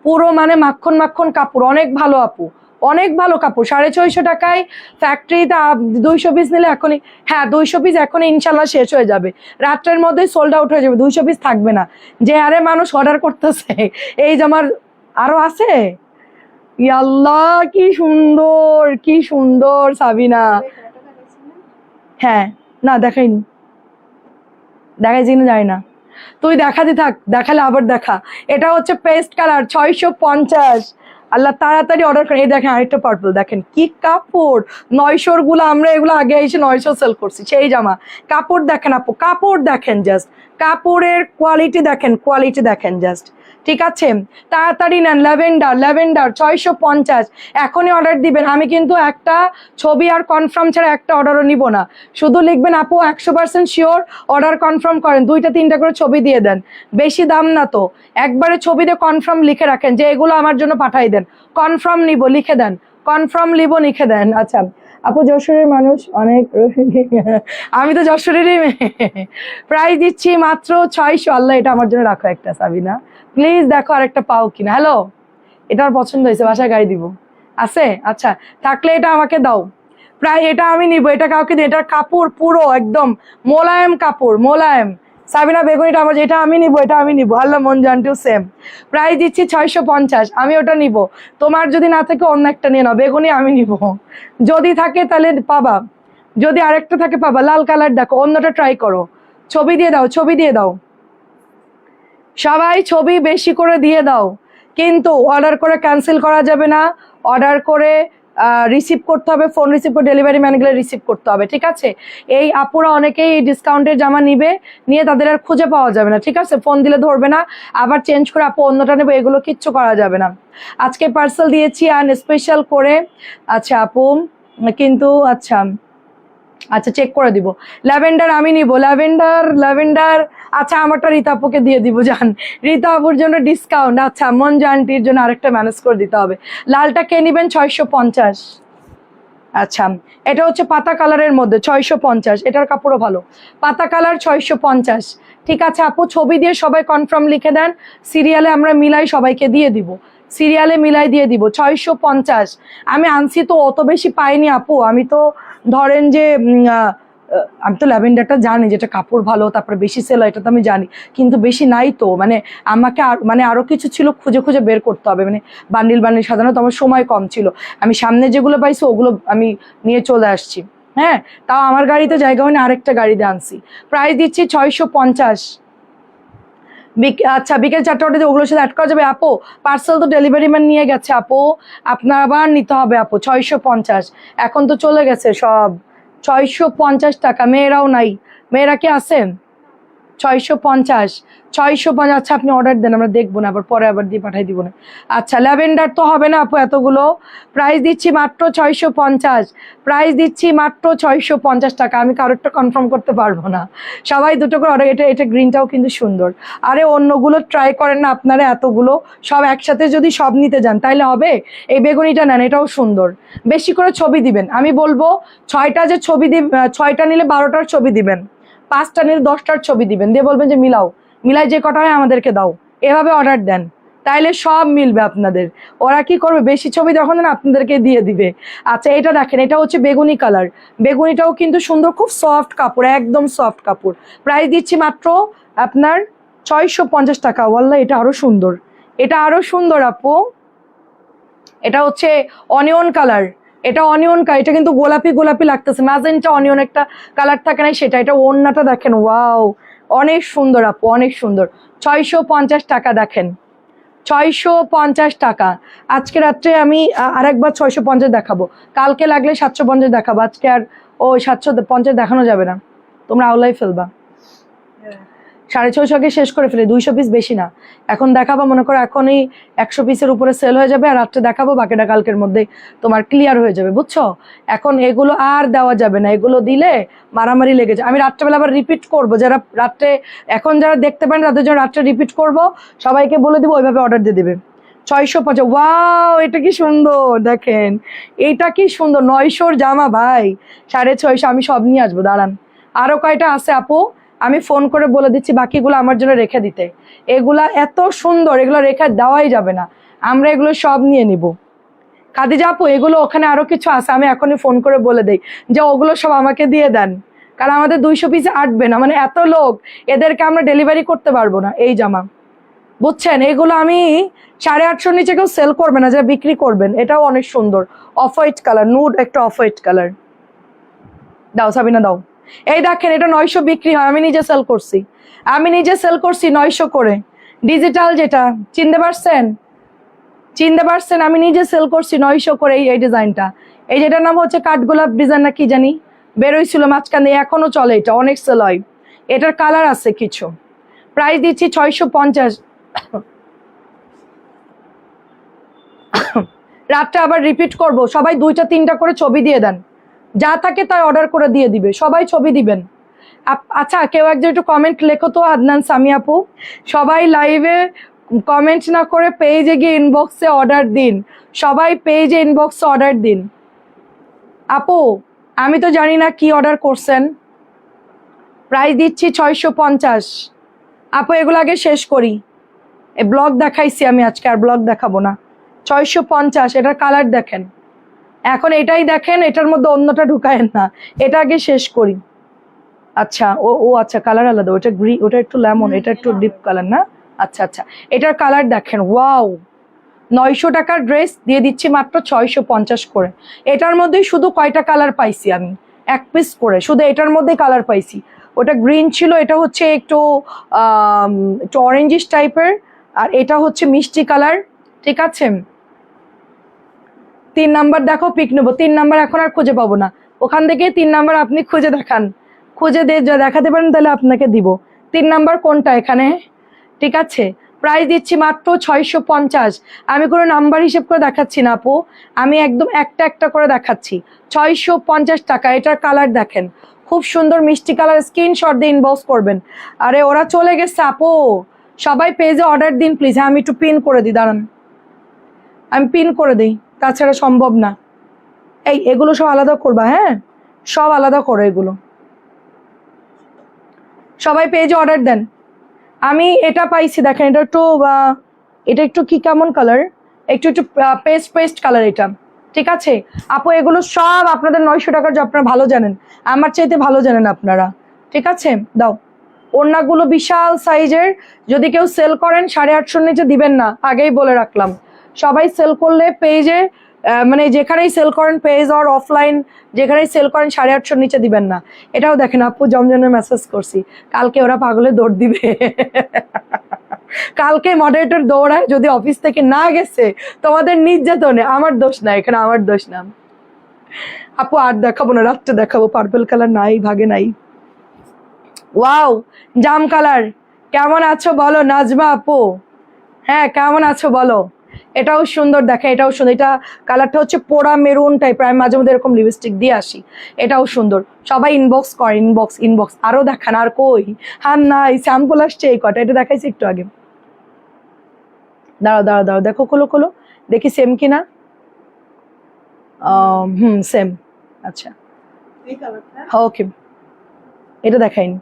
পুরো মানে মাখন মাখন কাপড়, অনেক ভালো আপু, অনেক ভালো কাপড়। 650 টাকায় ফ্যাক্টরিতে 200 পিস নিলে এখনই, হ্যাঁ 200 পিস এখনই ইনশাল্লাহ শেষ হয়ে যাবে, রাত্রের মধ্যেই সোল্ড আউট হয়ে যাবে, 200 পিস থাকবে না। যে আরে মানুষ অর্ডার করতেছে, এই যে আমার আরো আছে। ইয়াল্লাহ কি সুন্দর, কি সুন্দর সাবিনা। হ্যাঁ, না দেখাইনি, দেখাইছি না যায় না, তুই দেখাতে থাক, দেখালে আবার দেখা। এটা হচ্ছে পেস্ট কালার 650। আল্লাহ তাড়াতাড়ি অর্ডার করে। এই দেখেন আরেকটা পার্পল, দেখেন কি কাপড়। 900 গুলো আমরা এগুলো আগে এসে 900 সেল করছি সেই জামা। কাপড় দেখেন আপু, কাপড় দেখেন জাস্ট, কাপড়ের কোয়ালিটি দেখেন, কোয়ালিটি দেখেন জাস্ট। ঠিক আছে, তাড়াতাড়ি নেন। ল্যাভেন্ডার, ল্যাভেন্ডার 650, এখনই অর্ডার দিবেন। আমি কিন্তু একটা ছবি আর কনফার্ম ছাড়া একটা অর্ডারও নিব না। শুধু লিখবেন আপু 100% শিওর, অর্ডার কনফার্ম করেন, 2-3টা করে ছবি দিয়ে দেন, বেশি দাম না তো। একবারে ছবি দিয়ে কনফার্ম লিখে রাখেন যে এগুলো আমার জন্য পাঠাই দেন, কনফার্ম নিব, লিখে দেন, কনফার্ম নিব, লিখে দেন। আচ্ছা আপু, যশোরের মানুষ অনেক আমি তো যশোরেরই মেয়ে। প্রাইস দিচ্ছি মাত্র 600। আল্লাহ, এটা আমার জন্য রাখো একটা সাবিনা, প্লিজ দেখো আরেকটা পাও কিনা। হ্যালো, এটার পছন্দ হয়েছে, বাসায় গায়ে দিব, আছে? আচ্ছা, থাকলে এটা আমাকে দাও। প্রায় এটা আমি নিব, এটা কাউকে দিই। এটার কাপড় পুরো একদম মোলায়েম কাপড়, মোলায়েম। সাবিনা বেগুনিটা আমার, এটা আমি নিব, এটা আমি নিব। আল্লাহ, মন জানটিও সেম। প্রাইস দিচ্ছি 650, আমি ওটা নিব। তোমার যদি না থাকে অন্য একটা নিয়ে নাও, বেগুনি আমি নিব। যদি থাকে তাহলে পাবা, যদি আরেকটা থাকে পাবা। লাল কালার দেখো, অন্যটা ট্রাই করো। ছবি দিয়ে দাও, ছবি দিয়ে দাও, সবাই ছবি বেশি করে দিয়ে দাও। কিন্তু অর্ডার করে ক্যান্সেল করা যাবে না, অর্ডার করে রিসিভ করতে হবে, ফোন রিসিভ করে ডেলিভারি ম্যান গেলে রিসিভ করতে হবে। ঠিক আছে, এই আপুরা অনেকেই এই ডিসকাউন্টের জামা নিবে, নিয়ে তাদের আর খুঁজে পাওয়া যাবে না। ঠিক আছে, ফোন দিলে ধরবে না, আবার চেঞ্জ করে আপু অন্যটা নেবে, এগুলো কিচ্ছু করা যাবে না। আজকে পার্সেল দিয়েছি আন স্পেশাল করে। আচ্ছা আপু, কিন্তু আচ্ছা আচ্ছা চেক করে দিব। ল্যাভেন্ডার আমি নিব, ল্যাভেন্ডার, ল্যাভেন্ডার। আচ্ছা আমারটা রীতা আপুকে দিয়ে দিব, জান রীতা আপুর জন্য ডিসকাউন্ট। আচ্ছা মঞ্জু আন্টির জন্য আরেকটা ম্যানেজ করে দিতে হবে। লালটা কে নেবেন? 650। আচ্ছা, এটা হচ্ছে পাতা কালারের মধ্যে 650, এটার কাপড়ও ভালো। পাতা কালার 650। ঠিক আছে আপু, ছবি দিয়ে সবাই কনফার্ম লিখে দেন, সিরিয়ালে আমরা মিলাই সবাইকে দিয়ে দিব, সিরিয়ালে মিলাই দিয়ে দিব। 650 আমি আনছি তো, অত বেশি পাইনি আপু। আমি তো ধরেন যে আমি তো ল্যাভেন্ডারটা জানি যেটা কাপড় ভালো, তারপরে বেশি সেল হয়, এটা তো আমি জানি, কিন্তু বেশি নাই তো। মানে আমাকে মানে আরো কিছু ছিল, খুঁজে খুঁজে বের করতে হবে, মানে বান্ডিল বান্ডিল সাধারণত আমার সময় কম ছিল। আমি সামনে যেগুলো পাইছি ওগুলো আমি নিয়ে চলে আসছি। হ্যাঁ, তাও আমার গাড়িতে জায়গা হয়নি, আরেকটা গাড়িতে আনছি। প্রাইস দিচ্ছি 650। আচ্ছা, বিকেল 4টা অর্ডার দিয়ে ওগুলোর সাথে অ্যাড করা যাবে আপু? পার্সেল তো ডেলিভারি ম্যান নিয়ে গেছে আপু, আপনার আবার নিতে হবে আপু। 650 এখন তো চলে গেছে সব। 650 টাকা, মেয়েরাও নাই, মেয়েরা কি আছেন? 650, 650। আচ্ছা আপনি অর্ডার দেন, আমরা দেখবো না, আবার পরে আবার দিয়ে পাঠাই দিব না। আচ্ছা ল্যাভেন্ডার তো হবে না আপু এতগুলো। প্রাইস দিচ্ছি মাত্র 650, প্রাইস দিচ্ছি মাত্র 650 টাকা। আমি কারোরটা কনফার্ম করতে পারবো না, সবাই দুটো করে অর্ডার। এটা এটা গ্রিনটাও কিন্তু সুন্দর। আরে অন্যগুলো ট্রাই করেন না আপনারা, এতগুলো সব একসাথে যদি সব নিতে যান তাহলে হবে? এই বেগুনিটা নেন, এটাও সুন্দর। বেশি করে ছবি দিবেন, আমি বলবো 6টা যে ছবি 6টা নিলে 12টার ছবি দিবেন, 5টা নিলে 10টার ছবি দিবেন, দিয়ে বলবেন যে মিলাও, মিলাই যে কটা হয় আমাদেরকে দাও, এভাবে অর্ডার দেন, তাইলে সব মিলবে আপনাদের। ওরা কি করবে, বেশি ছবি যখন দেন আপনাদেরকে দিয়ে দিবে। আচ্ছা এটা দেখেন, এটা হচ্ছে বেগুনি কালার, বেগুনিটাও কিন্তু সুন্দর, খুব সফট কাপড়, একদম সফট কাপড়। প্রাইস দিচ্ছি মাত্র আপনার 650 টাকা। ওয়াল্লাহ এটা আরো সুন্দর, এটা আরো সুন্দর আপু। এটা হচ্ছে অনিয়ন কালার, এটা অনিয়ন কালার, এটা কিন্তু গোলাপি গোলাপি লাগতেছে, ম্যাজেন্টা অনিয়ন একটা কালার থাকে না সেটা। এটা ওড়নাটা দেখেন, ওয়াও অনেক সুন্দর আপু, অনেক সুন্দর। 650 টাকা দেখেন, 650 টাকা। আজকে রাত্রে আমি আরেকবার 650 দেখাবো, কালকে লাগলে 750 দেখাবো। আজকে আর ও 750 দেখানো যাবে না, তোমরা আওলাই ফেলবা। 650 শেষ করে ফেলে, 200 পিস বেশি না। এখন দেখাবো, মনে করো এখনই 100 পিসের উপরে সেল হয়ে যাবে, আর রাত্রে দেখাবো, বাকিটা কালকের মধ্যে তোমার ক্লিয়ার হয়ে যাবে, বুঝছো? এখন এগুলো আর দেওয়া যাবে না, এগুলো দিলে মারামারি লেগে যায়। আমি রাত্রেবেলা আবার রিপিট করবো, যারা রাত্রে এখন যারা দেখতে পারেন তাদের জন্য রাত্রে রিপিট করব, সবাইকে বলে দিব ওইভাবে অর্ডার দিয়ে দেবে। 650, ওয়াও এটা কি সুন্দর দেখেন, এটা কি সুন্দর। 900 জামা ভাই, 650। আমি সব নিয়ে আসবো, দাঁড়ান আরো কয়টা আছে আপু, আমি ফোন করে বলে দিচ্ছি বাকিগুলো আমার জন্য রেখে দিতে। এগুলা এত সুন্দর, এগুলো রেখে দেওয়াই যাবে না, আমরা এগুলো সব নিয়ে নিব। খাদিজা আপু এগুলো ওখানে আরো কিছু আছে, আমি এখনই ফোন করে বলে দেই যে ওগুলো সব আমাকে দিয়ে দেন, কারণ আমাদের 200 পিস আটবে না, মানে এত লোক, এদেরকে আমরা ডেলিভারি করতে পারবো না এই জামা, বুঝছেন? এগুলো আমি 850 নিচে কেউ সেল করবে না, যারা বিক্রি করবেন। এটাও অনেক সুন্দর, অফ হোয়াইট কালার, নুড একটা অফ হোয়াইট কালার, দাও সাবিনা দাও। এই দেখেন এটা 900 বিক্রি হয়, আমি নিজে সেল করছি, 900 করে। ডিজিটাল যেটা চিনতে পারছেন, আমি নিজে সেল করছি 900 করে এই ডিজাইনটা। এই যেটার নাম হচ্ছে কাঠগোলাপ ডিজাইন না কি জানি, বেরোইছিল মাঝখানে, এখনো চলে, এটা অনেক সেল হয়। এটার কালার আছে কিছু। প্রাইস দিচ্ছি 650। রাতটা আবার রিপিট করব, সবাই 2টা 3টা করে ছবি দিয়ে দেন, যা থাকে তাই অর্ডার করে দিয়ে দিবে, সবাই ছবি দিবেন। আচ্ছা কেউ একজন একটু কমেন্ট লেখো তো, আদনান সামি আপু। সবাই লাইভে কমেন্ট না করে পেজে গিয়ে ইনবক্সে অর্ডার দিন, সবাই পেজে ইনবক্সে অর্ডার দিন। আপু আমি তো জানি না কি অর্ডার করছেন। প্রাইস দিচ্ছি 650। আপু এগুলো আগে শেষ করি, এই ব্লগ দেখাইছি আমি, আজকে আর ব্লগ দেখাবো না। 650, এটার কালার দেখেন। এখন এটাই দেখেন, এটার মধ্যে অন্যটা ঢুকায়েন না, এটা আগে শেষ করি। আচ্ছা ও আচ্ছা, কালার আলাদা, ওটা গ্রিন, ওটা একটু লেমন, এটা একটু ডিপ কালার না? আচ্ছা আচ্ছা, এটার কালার দেখেন, ওয়াও। 900 টাকার ড্রেস দিয়ে দিচ্ছি মাত্র 650 করে। এটার মধ্যেই শুধু কয়টা কালার পাইছি আমি, 1 পিস করে, শুধু এটার মধ্যেই কালার পাইছি। ওটা গ্রিন ছিল, এটা হচ্ছে একটু একটু অরেঞ্জিশ টাইপের, আর এটা হচ্ছে মিষ্টি কালার। ঠিক আছে, 3 নাম্বার দেখো, পিক নেবো। 3 নাম্বার এখন আর খুঁজে পাবো না, ওখান থেকে 3 নাম্বার আপনি খুঁজে দেখান, খুঁজে দেখাতে পারেন তাহলে আপনাকে দিব। 3 নাম্বার কোনটা এখানে? ঠিক আছে, প্রাইস দিচ্ছি মাত্র 650। আমি কোনো নাম্বার হিসেব করে দেখাচ্ছি না আপু, আমি একদম একটা একটা করে দেখাচ্ছি। 650 টাকা। এটার কালার দেখেন, খুব সুন্দর মিষ্টি কালার, স্ক্রিনশট দিয়ে ইনবক্স করবেন। আরে ওরা চলে গেছে আপু, সবাই পেজে অর্ডার দিন প্লিজ। হ্যাঁ আমি একটু পিন করে দিই, দাঁড়ান আমি পিন করে দিই, তাছাড়া সম্ভব না। এগুলো সব আলাদা করবা, হ্যাঁ সব আলাদা করো এগুলো। সবাই পেজে অর্ডার দেন। আমি এটা পাইছি দেখেন, এটা একটু কি কেমন কালার, একটু পেস্ট কালার এটা। ঠিক আছে আপু, এগুলো সব আপনাদের 900 টাকার, যে আপনারা ভালো জানেন, আমার চাইতে ভালো জানেন আপনারা। ঠিক আছে দাও। ওড়নাগুলো বিশাল সাইজের, যদি কেউ সেল করেন 850 নিচে দিবেন না, আগেই বলে রাখলাম। সবাই সেল করলে পেজে, মানে যেখানেই সেল করেন পেজ আর অফলাইন, যেখানেই সেল করেন 850 নিচে দিবেন না। এটাও দেখেন আপু, জমজমের মেসেজ করছি, কালকে ওরা পাগলে দৌড় দিবে। কালকে মডারেটর দৌড়ায়, যদি অফিস থেকে না গেছে তোমাদের নির্যাতনে, আমার দোষ না, এখানে আমার দোষ না। আপু আর দেখাবো না, রাত্রে দেখাবো। পার্পল কালার নাই, ভাগে নাই। ওয়াও, জাম কালার। কেমন আছো বলো নাজমা আপু? হ্যাঁ কেমন আছো বলো? এটাও সুন্দর, দেখে এটাও সুন্দর। এটা কালারটা হচ্ছে পোড়া মেরুন টাইপের, আমি মাঝে মধ্যে এরকম লিপস্টিক দিয়ে আসি। এটাও সুন্দর, সবাই ইনবক্স করে, ইনবক্স। আরো দেখান, আর কই? হ্যাঁ নাই, স্যাম্পল আসছে এই কটা, এটা দেখাইছি একটু আগে। দাঁড়াও দেখো, খোলো দেখি সেম কিনা। সেম। আচ্ছা ওকে, এটা দেখাইনি।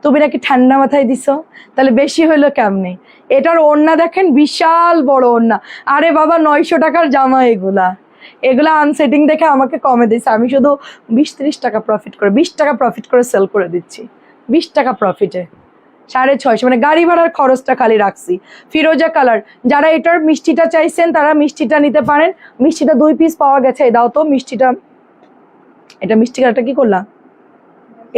তুমি নাকি ঠান্ডা মাথায় দিছো, তাহলে বেশি হইলো কেমনে? এটার ওড়না দেখেন, বিশাল বড় ওড়না। আরে বাবা 900 টাকার জামা এগুলা আনসেটিং দেখে আমাকে কমে দিচ্ছে। আমি শুধু 20-30 টাকা প্রফিট করে, 20 টাকা প্রফিট করে সেল করে দিচ্ছি। 20 টাকা প্রফিটে 650, মানে গাড়ি ভাড়ার খরচটা খালি রাখছি। ফিরোজা কালার, যারা এটার মিষ্টিটা চাইছেন তারা মিষ্টিটা নিতে পারেন। মিষ্টিটা 2 পিস পাওয়া গেছে, দাও তো মিষ্টিটা। এটা মিষ্টি কালারটা কি করলা?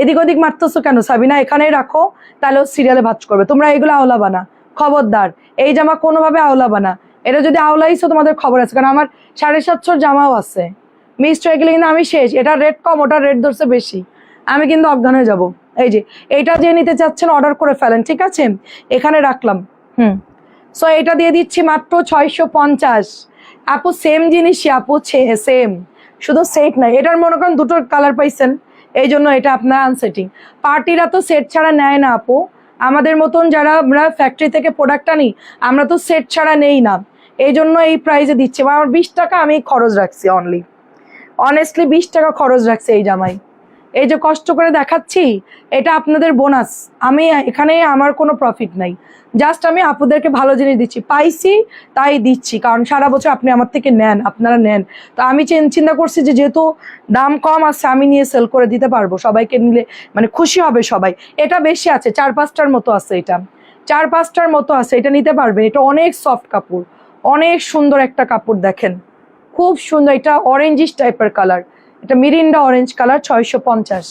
এদিক ওদিক মারতেছো কেন সাবিনা? এখানেই রাখো, তাহলে সিরিয়ালে ভাজ করবে। তোমরা এগুলো আওলাবা না, খবরদার। এই জামা কোনোভাবে আওলাবা না। এটা যদি আওলাইছো তোমাদের খবর আছে, কারণ আমার 750 জামাও আছে। মিক্সড হয়ে গেলে কিন্তু আমি শেষ। এটা রেট কম, ওটা রেট ধরছে বেশি, আমি কিন্তু অজ্ঞান হয়ে যাবো। এই যে এইটা যে নিতে চাচ্ছেন অর্ডার করে ফেলেন, ঠিক আছে? এখানে রাখলাম। সো এটা দিয়ে দিচ্ছি মাত্র 650। আপু সেম জিনিসই আপু, সেম, শুধু সেট নাই। এটার মনে করেন দুটো কালার পাইছেন, এই জন্য এটা আপনার আনসেটিং। পার্টিরা তো সেট ছাড়া নেয় না আপু, আমাদের মতন যারা আমরা ফ্যাক্টরি থেকে প্রোডাক্ট আনি, আমরা তো সেট ছাড়া নেই না, এই জন্য এই প্রাইসে দিচ্ছি। আমার 20 টাকা আমি খরচ রাখছি, অনেস্টলি 20 টাকা খরচ রাখছি এই জামাই। এই যে কষ্ট করে দেখাচ্ছি, এটা আপনাদের বোনাস। আমি এখানে আমার কোনো প্রফিট নাই, জাস্ট আমি আপুদেরকে ভালো জিনিস দিচ্ছি, পাইছি তাই দিচ্ছি। কারণ সারা বছর আপনি আমার থেকে নেন, আপনারা নেন, তো আমি চিন্তা করছি যে যেহেতু দাম কম আছে আমি নিয়ে সেল করে দিতে পারবো, সবাইকে নিলে মানে খুশি হবে সবাই। এটা বেশি আছে, 4-5টার মতো আছে, এটা 4-5টার মতো আছে, এটা নিতে পারবেন। এটা অনেক সফট কাপড়, অনেক সুন্দর একটা কাপড়, দেখেন খুব সুন্দর। এটা অরেঞ্জিশ টাইপের কালার, এটা মিরিন্ডা অরেঞ্জ কালার 650।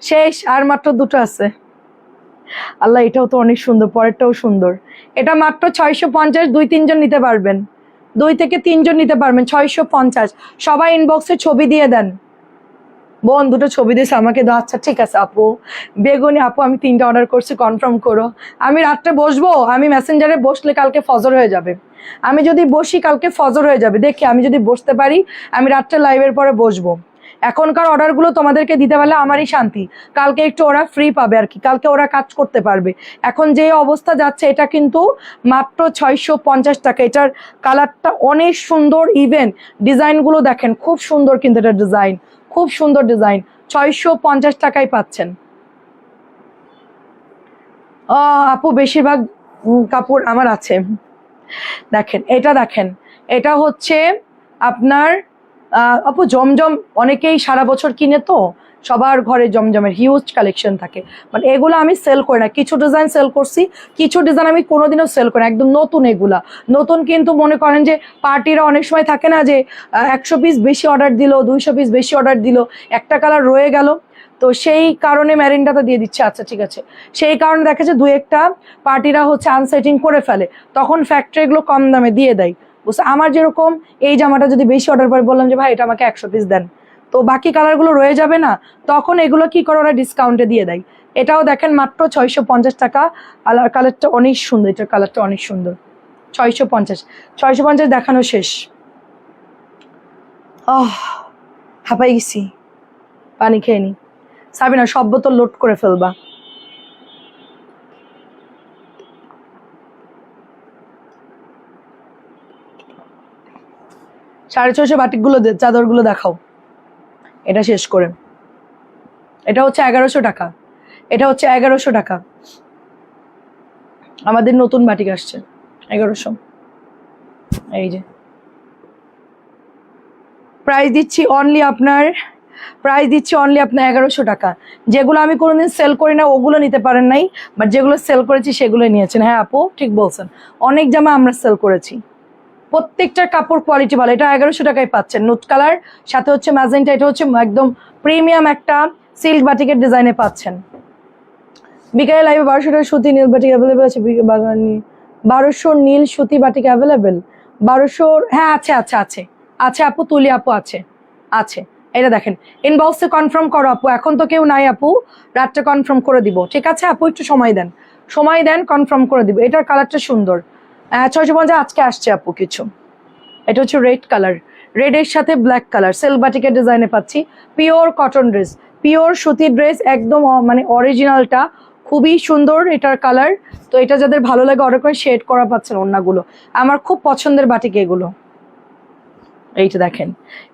শেষ, আর মাত্র দুটো আছে। আল্লাহ, এটাও তো অনেক সুন্দর, পরেরটাও সুন্দর। এটা মাত্র 650, 2-3 জন নিতে পারবেন, 2 থেকে 3 জন নিতে পারবেন। 650। সবাই ইনবক্সে ছবি দিয়ে দেন। বোন দুটো ছবি দিয়েছে আমাকে দাও। আচ্ছা ঠিক আছে আপু। বেগুনি আপু, আমি 3টা অর্ডার করছি, কনফার্ম করো। আমি রাত্রে বসবো, আমি মেসেঞ্জারে বসলে কালকে ফজর হয়ে যাবে। আমি যদি বসি কালকে ফজর হয়ে যাবে। দেখি আমি যদি বসতে পারি, আমি রাত্রে লাইভের পরে বসবো। এখনকার অর্ডারগুলো তোমাদেরকে দিতে পারলে আমারই শান্তি। কালকে একটু ওরা ফ্রি পাবে আর কি, কালকে ওরা কাজ করতে পারবে। এখন যে অবস্থা যাচ্ছে, এটা কিন্তু মাত্র 650 টাকা। এটার কালারটা অনেক সুন্দর, ইভেন ডিজাইনগুলো দেখেন খুব সুন্দর, কিন্তু এটা ডিজাইন খুব সুন্দর ডিজাইন। 650 টাকায় পাচ্ছেন। আপু বেশিরভাগ কাপড় আমার আছে। দেখেন এটা, দেখেন এটা হচ্ছে আপনার আপু জমজম অনেকেই সারা বছর কিনে, তো সবার ঘরে জমজমের হিউজ কালেকশন থাকে। মানে এগুলো আমি সেল করি না, কিছু ডিজাইন সেল করছি, কিছু ডিজাইন আমি কোনোদিনও সেল করি না, একদম নতুন এগুলা। নতুন কিন্তু মনে করেন যে পার্টিরা অনেক সময় থাকে না যে 100 পিস বেশি অর্ডার দিল, 200 পিস বেশি অর্ডার দিল, একটা কালার রয়ে গেল, তো সেই কারণে ম্যারিন্ডাটা দিয়ে দিচ্ছে। আচ্ছা ঠিক আছে, সেই কারণে দেখা যায় 2-একটা পার্টিরা হচ্ছে আনসেটিং করে ফেলে, তখন ফ্যাক্টরিগুলো কম দামে দিয়ে দেয়। বুঝছে, আমার যেরকম এই জামাটা যদি বেশি অর্ডার করে, বললাম যে ভাই এটা আমাকে 100 পিস দেন, তো বাকি কালারগুলো রয়ে যাবে না, তখন এগুলো কি করে ওরা ডিসকাউন্টে দিয়ে দেয়। এটাও দেখেন মাত্র 650 টাকা। আর কালারটা অনেক সুন্দর, এটার কালারটা অনেক সুন্দর। 650 দেখানো শেষ। হাঁপাই গেছি, পানি খেয়ে নি। সাবিনা সব বোতল লোড করে ফেলবা। $650 বাটিকগুলো চাদরগুলো দেখাও, এটা শেষ করে। এটা হচ্ছে 1100 টাকা, এটা হচ্ছে 1100 টাকা। আমাদের নতুন বাটিক আসছে 1100। এই যে প্রাইস দিচ্ছি অনলি আপনার 1100 টাকা। যেগুলো আমি কোনোদিন সেল করি না ওগুলো নিতে পারেন নাই, বাট যেগুলো সেল করেছি সেগুলো নিয়েছেন। হ্যাঁ আপু ঠিক বলছেন, অনেক জামা আমরা সেল করেছি, প্রত্যেকটার কাপড় কোয়ালিটি ভালো। এটা 1100 টাকায় পাচ্ছেন, নুট কালার সাথে হচ্ছে ম্যাজেন্টা। এটা হচ্ছে একদম প্রিমিয়াম একটা সিল্ক বাটিকের ডিজাইনে পাচ্ছেন। বিকালে লাইভে 1200 টাকা সুতি নীল বাটিক অ্যাভেলেবেল আছে। 1200 নীল সুতি বাটিক অ্যাভেলেবেল। 1200, হ্যাঁ আছে আছে আছে আছে আপু, তুলি আপু আছে আছে। এটা দেখেন, ইনবক্সে কনফার্ম করো আপু, এখন তো কেউ নাই আপু, রাতটা কনফার্ম করে দিব। ঠিক আছে আপু, একটু সময় দেন, কনফার্ম করে দিব। এটার কালারটা সুন্দর। 650 আজকে আসছে আপু কিছু। এটা হচ্ছে রেড কালার, রেডের সাথে ব্ল্যাক কালার, সেল বাটিকের ডিজাইনে পাচ্ছি। পিওর কটন ড্রেস, পিওর সুতির ড্রেস, একদম মানে অরিজিনালটা, খুবই সুন্দর এটার কালার। তো এটা যাদের ভালো লাগে অর্ডার করে শেড করা পাচ্ছেন। ওড়নাগুলো আমার খুব পছন্দের বাটিক এগুলো। এইটা দেখেন,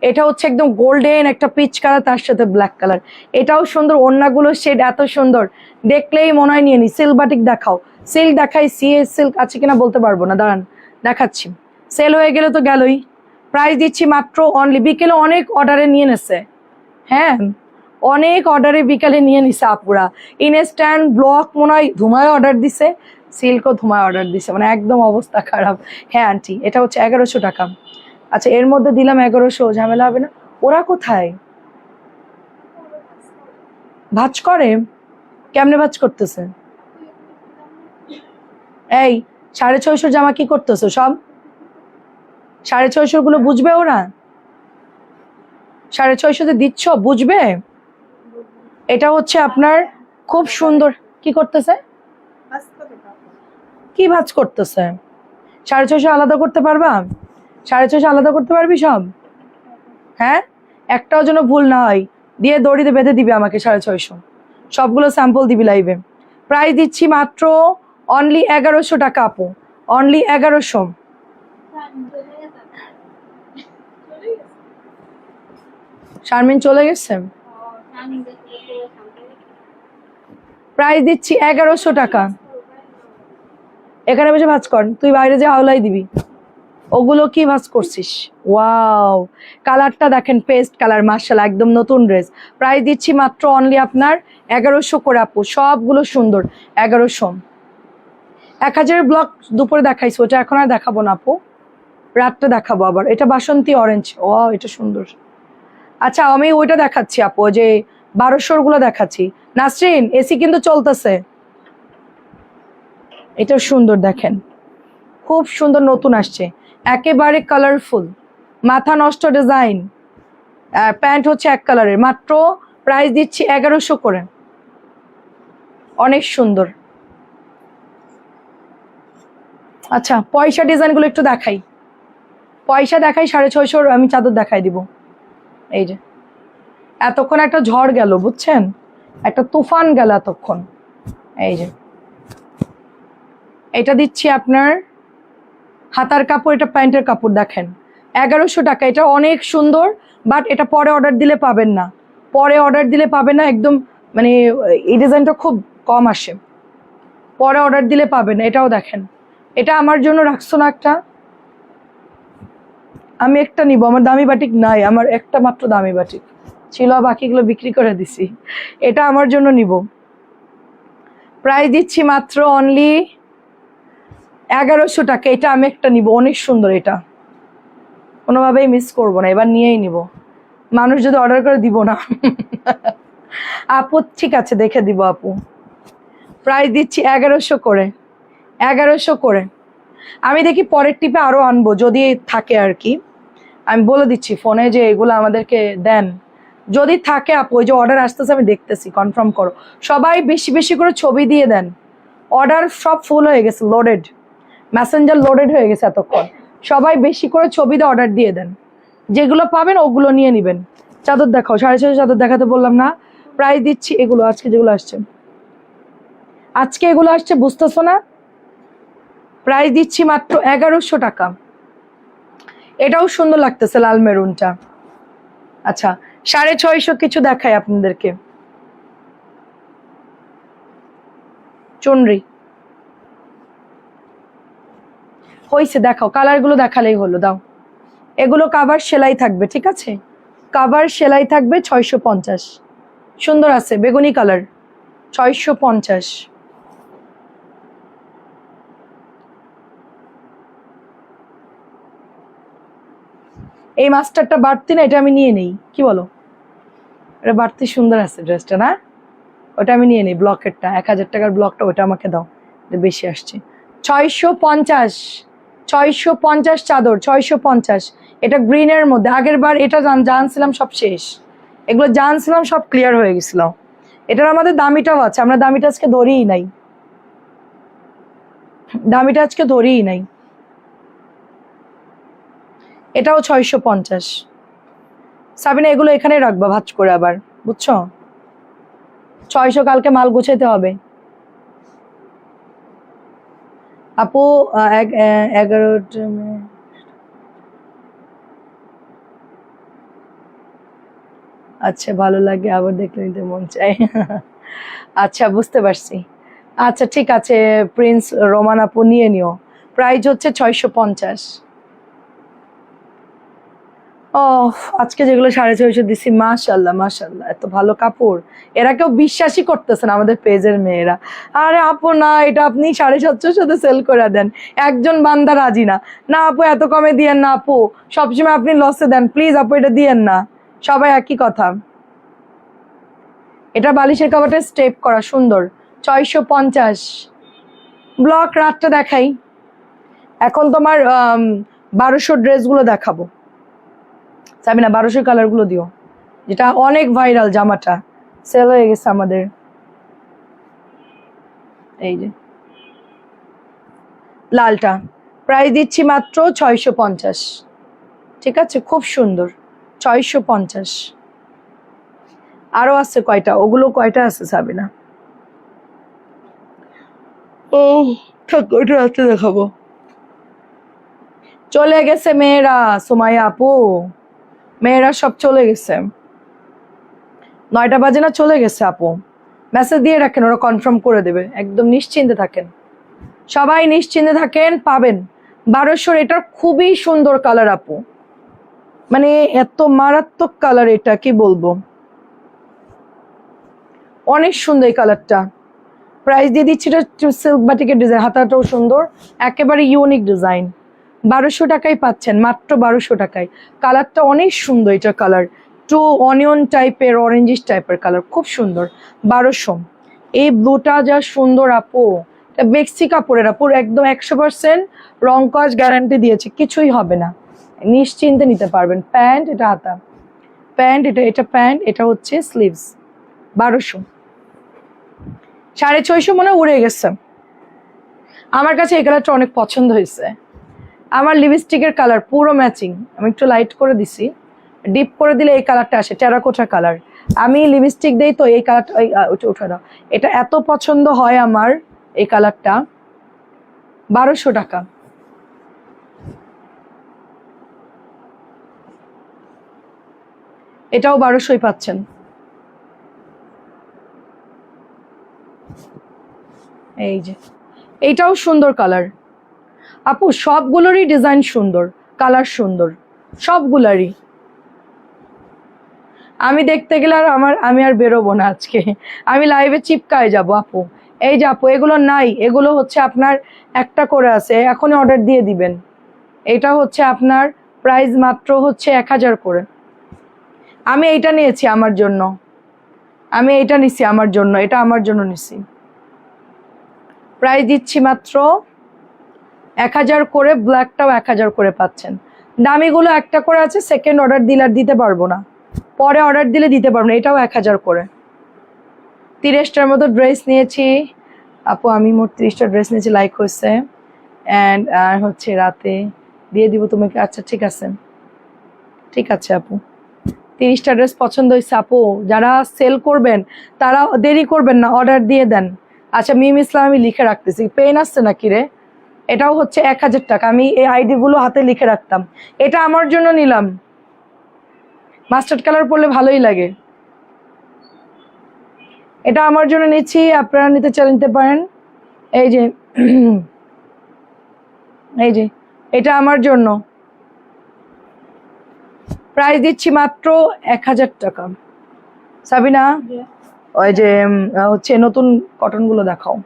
এটা হচ্ছে একদম গোল্ডেন একটা পিচ কালার, তার সাথে ব্ল্যাক কালার, এটাও সুন্দর। ওড়নাগুলো শেড এত সুন্দর, দেখলেই মনে হয় নিয়ে নি। সিল্ক বাটিক দেখাও, সিল্ক দেখাই, সিএস সিল্ক আছে কিনা বলতে পারবো না, দাঁড়ান দেখাচ্ছি। সেল হয়ে গেলে তো গেলই। প্রাইস দিচ্ছি মাত্র অনলি, বিকেলে অনেক অর্ডারে নিয়ে নেছে, হ্যাঁ অনেক অর্ডারে বিকালে নিয়ে নিছে আপুরা। ইনস্ট্যান্ট ব্লক মনে হয় ধুমায় অর্ডার দিছে, সিল্কও ধুমায় অর্ডার দিছে, মানে একদম অবস্থা খারাপ। হ্যাঁ আন্টি, এটা হচ্ছে 1100 টাকা। আচ্ছা এর মধ্যে দিলাম 1100, ঝামেলা হবে না। ওরা কোথায় ভাজ করে? কেমনে ভাজ করতেছে? এই 650 জামা কি করতেছো সব? 650 গুলো বুঝবে ওরা? 650 দিচ্ছ, বুঝবে? এটা হচ্ছে আপনার খুব সুন্দর। কি করতেছে? কি ভাজ করতেছে? 650 আলাদা করতে পারবা? 650 আলাদা করতে পারবি সব? হ্যাঁ, একটাও যেন ভুল না হয়, দিয়ে দড়িতে বেঁধে দিবি আমাকে। 650 সবগুলো স্যাম্পল দিবি লাইভে। প্রাইস দিচ্ছি মাত্র অনলি 1100 টাকা আপু, অনলি 1100। শারমিন চলে গেছে। প্রাইস দিচ্ছি 1100 টাকা। এখানে বসে ভাজ কর, তুই বাইরে যে আওলাই দিবি। ওগুলো কি ভাজ করছিস? ওয়াও, কালারটা দেখেন, পেস্ট কালার, মাশাআল্লাহ একদম নতুন ড্রেস। প্রাইস দিচ্ছি মাত্র অনলি আপনার 1100 করে আপু, সবগুলো সুন্দর। 1100। 1000 ব্লক দুপুরে দেখাইছি, ওটা এখন আর দেখাবো না আপু। রাতটা দেখাবো আবার। এটা বাসন্তী অরেঞ্জ, ও এটা সুন্দর। আচ্ছা আমি ওইটা দেখাচ্ছি আপু, যে 1200 গুলো দেখাচ্ছি। নাসরিন এসি কিন্তু চলতেছে। এটা সুন্দর, দেখেন খুব সুন্দর, নতুন আসছে, একেবারে কালারফুল, মাথা নষ্ট ডিজাইন। প্যান্ট হচ্ছে এক কালারের, মাত্র প্রাইস দিচ্ছি 1100 করে। অনেক সুন্দর। আচ্ছা পয়সা ডিজাইনগুলো একটু দেখাই, পয়সা দেখাই 650 আমি চাদর দেখাই দিব। এই যে এতক্ষণ একটা ঝড় গেল বুঝছেন, একটা তুফান গেল এতক্ষণ। এই যে এটা দিচ্ছি আপনার হাতার কাপড়, এটা প্যান্টের কাপড়, দেখেন 1100 টাকা। এটা অনেক সুন্দর, বাট এটা পরে অর্ডার দিলে পাবেন না, পরে অর্ডার দিলে পাবেন না একদম, মানে এই ডিজাইনটা খুব কম আসে, পরে অর্ডার দিলে পাবেন না। এটাও দেখেন, এটা আমার জন্য রাখছো না একটা, আমি একটা নিব, আমার দামি বাটিক নাই, আমার একটা মাত্র দামি বাটিক ছিল, বাকিগুলো বিক্রি করে দিছি, এটা আমার জন্য নিব। প্রাইস দিচ্ছি মাত্র অনলি 1100 টাকা। এটা আমি একটা নিব, অনেক সুন্দর, এটা কোনোভাবেই মিস করব না, এবার নিয়েই নিব, মানুষ যদি অর্ডার করে দিব না। আপু ঠিক আছে দেখে দিব আপু। প্রাইস দিচ্ছি 1100 করে, 1100 করে। আমি দেখি পরের টিপে আরো আনবো যদি থাকে আর কি, আমি বলে দিচ্ছি ফোনে যে এগুলো আমাদেরকে দেন, যদি থাকে আপু। ওই যে অর্ডার আসতেছে আমি দেখতেছি, কনফার্ম করো। সবাই বেশি বেশি করে ছবি দিয়ে দেন, অর্ডার সব ফুল হয়ে গেছে, লোডেড, মেসেঞ্জার লোডেড হয়ে গেছে এতক্ষণ। সবাই বেশি করে ছবি দিয়ে অর্ডার দিয়ে দেন, যেগুলো পাবেন ওগুলো নিয়ে নেবেন। চাদর দেখাও, 650 চাদর দেখাতে বললাম না। প্রাইস দিচ্ছি এগুলো আজকে যেগুলো আসছে, আজকে এগুলো আসছে বুঝতেছো না, প্রাইস দিচ্ছি মাত্র 1100 টাকা। এটাও সুন্দর লাগতেছে লাল মেরুনটা। আচ্ছা 650 কিছু দেখাই আপনাদেরকে, চুনরি হয়েছে, দেখাও কালারগুলো দেখালেই হলো, দাও। এগুলো কাভার সেলাই থাকবে, ঠিক আছে, কাভার সেলাই থাকবে। 650, সুন্দর আছে বেগুনি কালার, 650। এই মাস্টারটা বাড়তি না, এটা আমি নিয়ে নেই, কি বলো? এটা বাড়তি সুন্দর আছে ড্রেসটা না, ওটা আমি নিয়ে নিই। ব্লকেরটা 1000 টাকার ব্লকটা, ওটা আমাকে দাও, এটা বেশি আসছে। 650, 650 চাদর, 650। এটা গ্রিনের মধ্যে, আগের বার এটা জানছিলাম সব শেষ, এগুলো জানছিলাম সব ক্লিয়ার হয়ে গেছিল। এটার আমাদের দামিটাও আছে, আমরা দামিটা আজকে ধরিই নাই, দামিটা আজকে ধরিই নাই। এটাও 650। সাবিনা এগুলো এখানে রাখবা ভাঁজ করে আবার, বুঝছো? 600, কালকে মাল গুছাইতে হবে আপু। 11টা আচ্ছা ভালো লাগে, আবার দেখলে নিতে মন চায়। আচ্ছা বুঝতে পারছি। আচ্ছা ঠিক আছে প্রিন্স রোমান আপু, নিয়ে নিও। প্রাইস হচ্ছে 650। ও আজকে যেগুলো 650 দিছি, মাশাল্লাহ মাশাল্লাহ, এত ভালো কাপড়, এরা কেউ বিশ্বাসই করতেছে না আমাদের পেজের মেয়েরা। আরে আপু না, এটা আপনি 750 সাথে সেল করে দেন, একজন বান্দা রাজি না। না আপু এত কমে দিয়েন না আপু, সবসময় আপনি লসে দেন, প্লিজ আপু এটা দিয়েন না, সবাই একই কথা। এটা বালিশের কাপড়টা স্টেপ করা, সুন্দর, 650। ব্লক রাতটা দেখাই, এখন তোমার 1200 ড্রেসগুলো দেখাবো। সাবিনা 1200 কালারগুলো দিও, যেটা অনেক ভাইরাল, জামাটা সেল হয়ে গেছে আমাদের। এই যে লালটা, প্রাইস দিচ্ছি মাত্র 650, ঠিক আছে, খুব সুন্দর, 650। আরো আছে কয়টা, ওগুলো কয়টা আছে সাবিনা? ও থাক, ওইটা রাতে দেখাবো। চলে গেছে মেয়েরা, সুমাইয়া আপু মেয়েরা সব চলে গেছে, 9টা বাজে না, চলে গেছে আপু। মেসেজ দিয়ে রাখেন, ওরা কনফার্ম করে দেবে, একদম নিশ্চিন্তে থাকেন, সবাই নিশ্চিন্তে থাকেন, পাবেন। 1200, এটার খুবই সুন্দর কালার আপু, মানে এত মারাত্মক কালার, এটা কি বলবো, অনেক সুন্দর এই কালারটা। প্রাইস দিয়ে দিচ্ছি, এটা সিল্ক বাটিকের ডিজাইন, হাতাটাও সুন্দর, একেবারে ইউনিক ডিজাইন, 1200 টাকায় পাচ্ছেন, মাত্র 1200 টাকায়। কালারটা অনেক সুন্দর, এটা কালার টু অনিয়ন টাইপের, অরেঞ্জিস টাইপের কালার, খুব সুন্দর। 1200। এই ব্লুটা যা সুন্দর আপু, এটা বেক্সি কাপড়ের আপু, একদম 100% রং কস গ্যারান্টি দিয়েছে, কিছুই হবে না, নিশ্চিন্তে নিতে পারবেন। প্যান্ট, এটা হাতা, প্যান্ট, এটা প্যান্ট, এটা হচ্ছে স্লিভস। 1200। 650 মনে উড়ে গেছে। আমার কাছে এই কালারটা অনেক পছন্দ হয়েছে। আমার লিপস্টিকের কালার পুরো ম্যাচিং। আমি একটু লাইট করে দিছি, ডিপ করে দিলে এই কালারটা আসে, টেরাকোটা কালার। আমি লিপস্টিক দেই তো এই কালারটা, উঠে দাও, এটা এত পছন্দ হয় আমার এই কালারটা। 1200 টাকা। এটাও 1200ই পাচ্ছেন। এই যে এইটাও সুন্দর কালার আপু, সবগুলোরই ডিজাইন সুন্দর, কালার সুন্দর, সবগুলারই। আমি দেখতে গেলে আর আমি আর বেরোবো না আজকে, আমি লাইভে চিপকায় যাব আপু। এই যে আপু, এগুলো নাই, এগুলো হচ্ছে আপনার একটা করে আছে, এখনই অর্ডার দিয়ে দিবেন। এটা হচ্ছে আপনার প্রাইস মাত্র হচ্ছে 1000 করে। আমি এইটা নিয়েছি আমার জন্য, আমি এইটা নিছি আমার জন্য, এটা আমার জন্য নিছি। প্রাইস দিচ্ছি মাত্র 1000 করে, ব্ল্যাকটাও 1000 করে পাচ্ছেন। দামিগুলো একটা করে আছে, সেকেন্ড অর্ডার দিলে আর দিতে পারবো না, পরে অর্ডার দিলে দিতে পারবো না। এটাও 1000 করে। 30টার মতো ড্রেস নিয়েছি আপু, আমি মোট 30টা ড্রেস নিয়েছি, লাইক হয়েছে। অ্যান্ড আর হচ্ছে রাতে দিয়ে দিব তোমাকে। আচ্ছা ঠিক আছে, ঠিক আছে আপু, 30টা ড্রেস পছন্দ হয়েছে আপু। যারা সেল করবেন তারা দেরি করবেন না, অর্ডার দিয়ে দেন। আচ্ছা মিম ইসলাম আমি লিখে রাখতেছি, পেন আসছে নাকি রে? এটাও হচ্ছে 1000 টাকা। আমি এই আইডিগুলো হাতে লিখে রাখতাম। এটা আমার জন্য নিলাম, মাস্টার্ড কালার পরলে ভালোই লাগে। এটা আমার জন্য নিচ্ছি, আপনারা নিতে চাইলে নিতে পারেন। এই যে এই যে এটা আমার জন্য, প্রাইস দিচ্ছি মাত্র 1000 টাকা। সাবিনা, ওই যে হচ্ছে নতুন কটনগুলো দেখাও।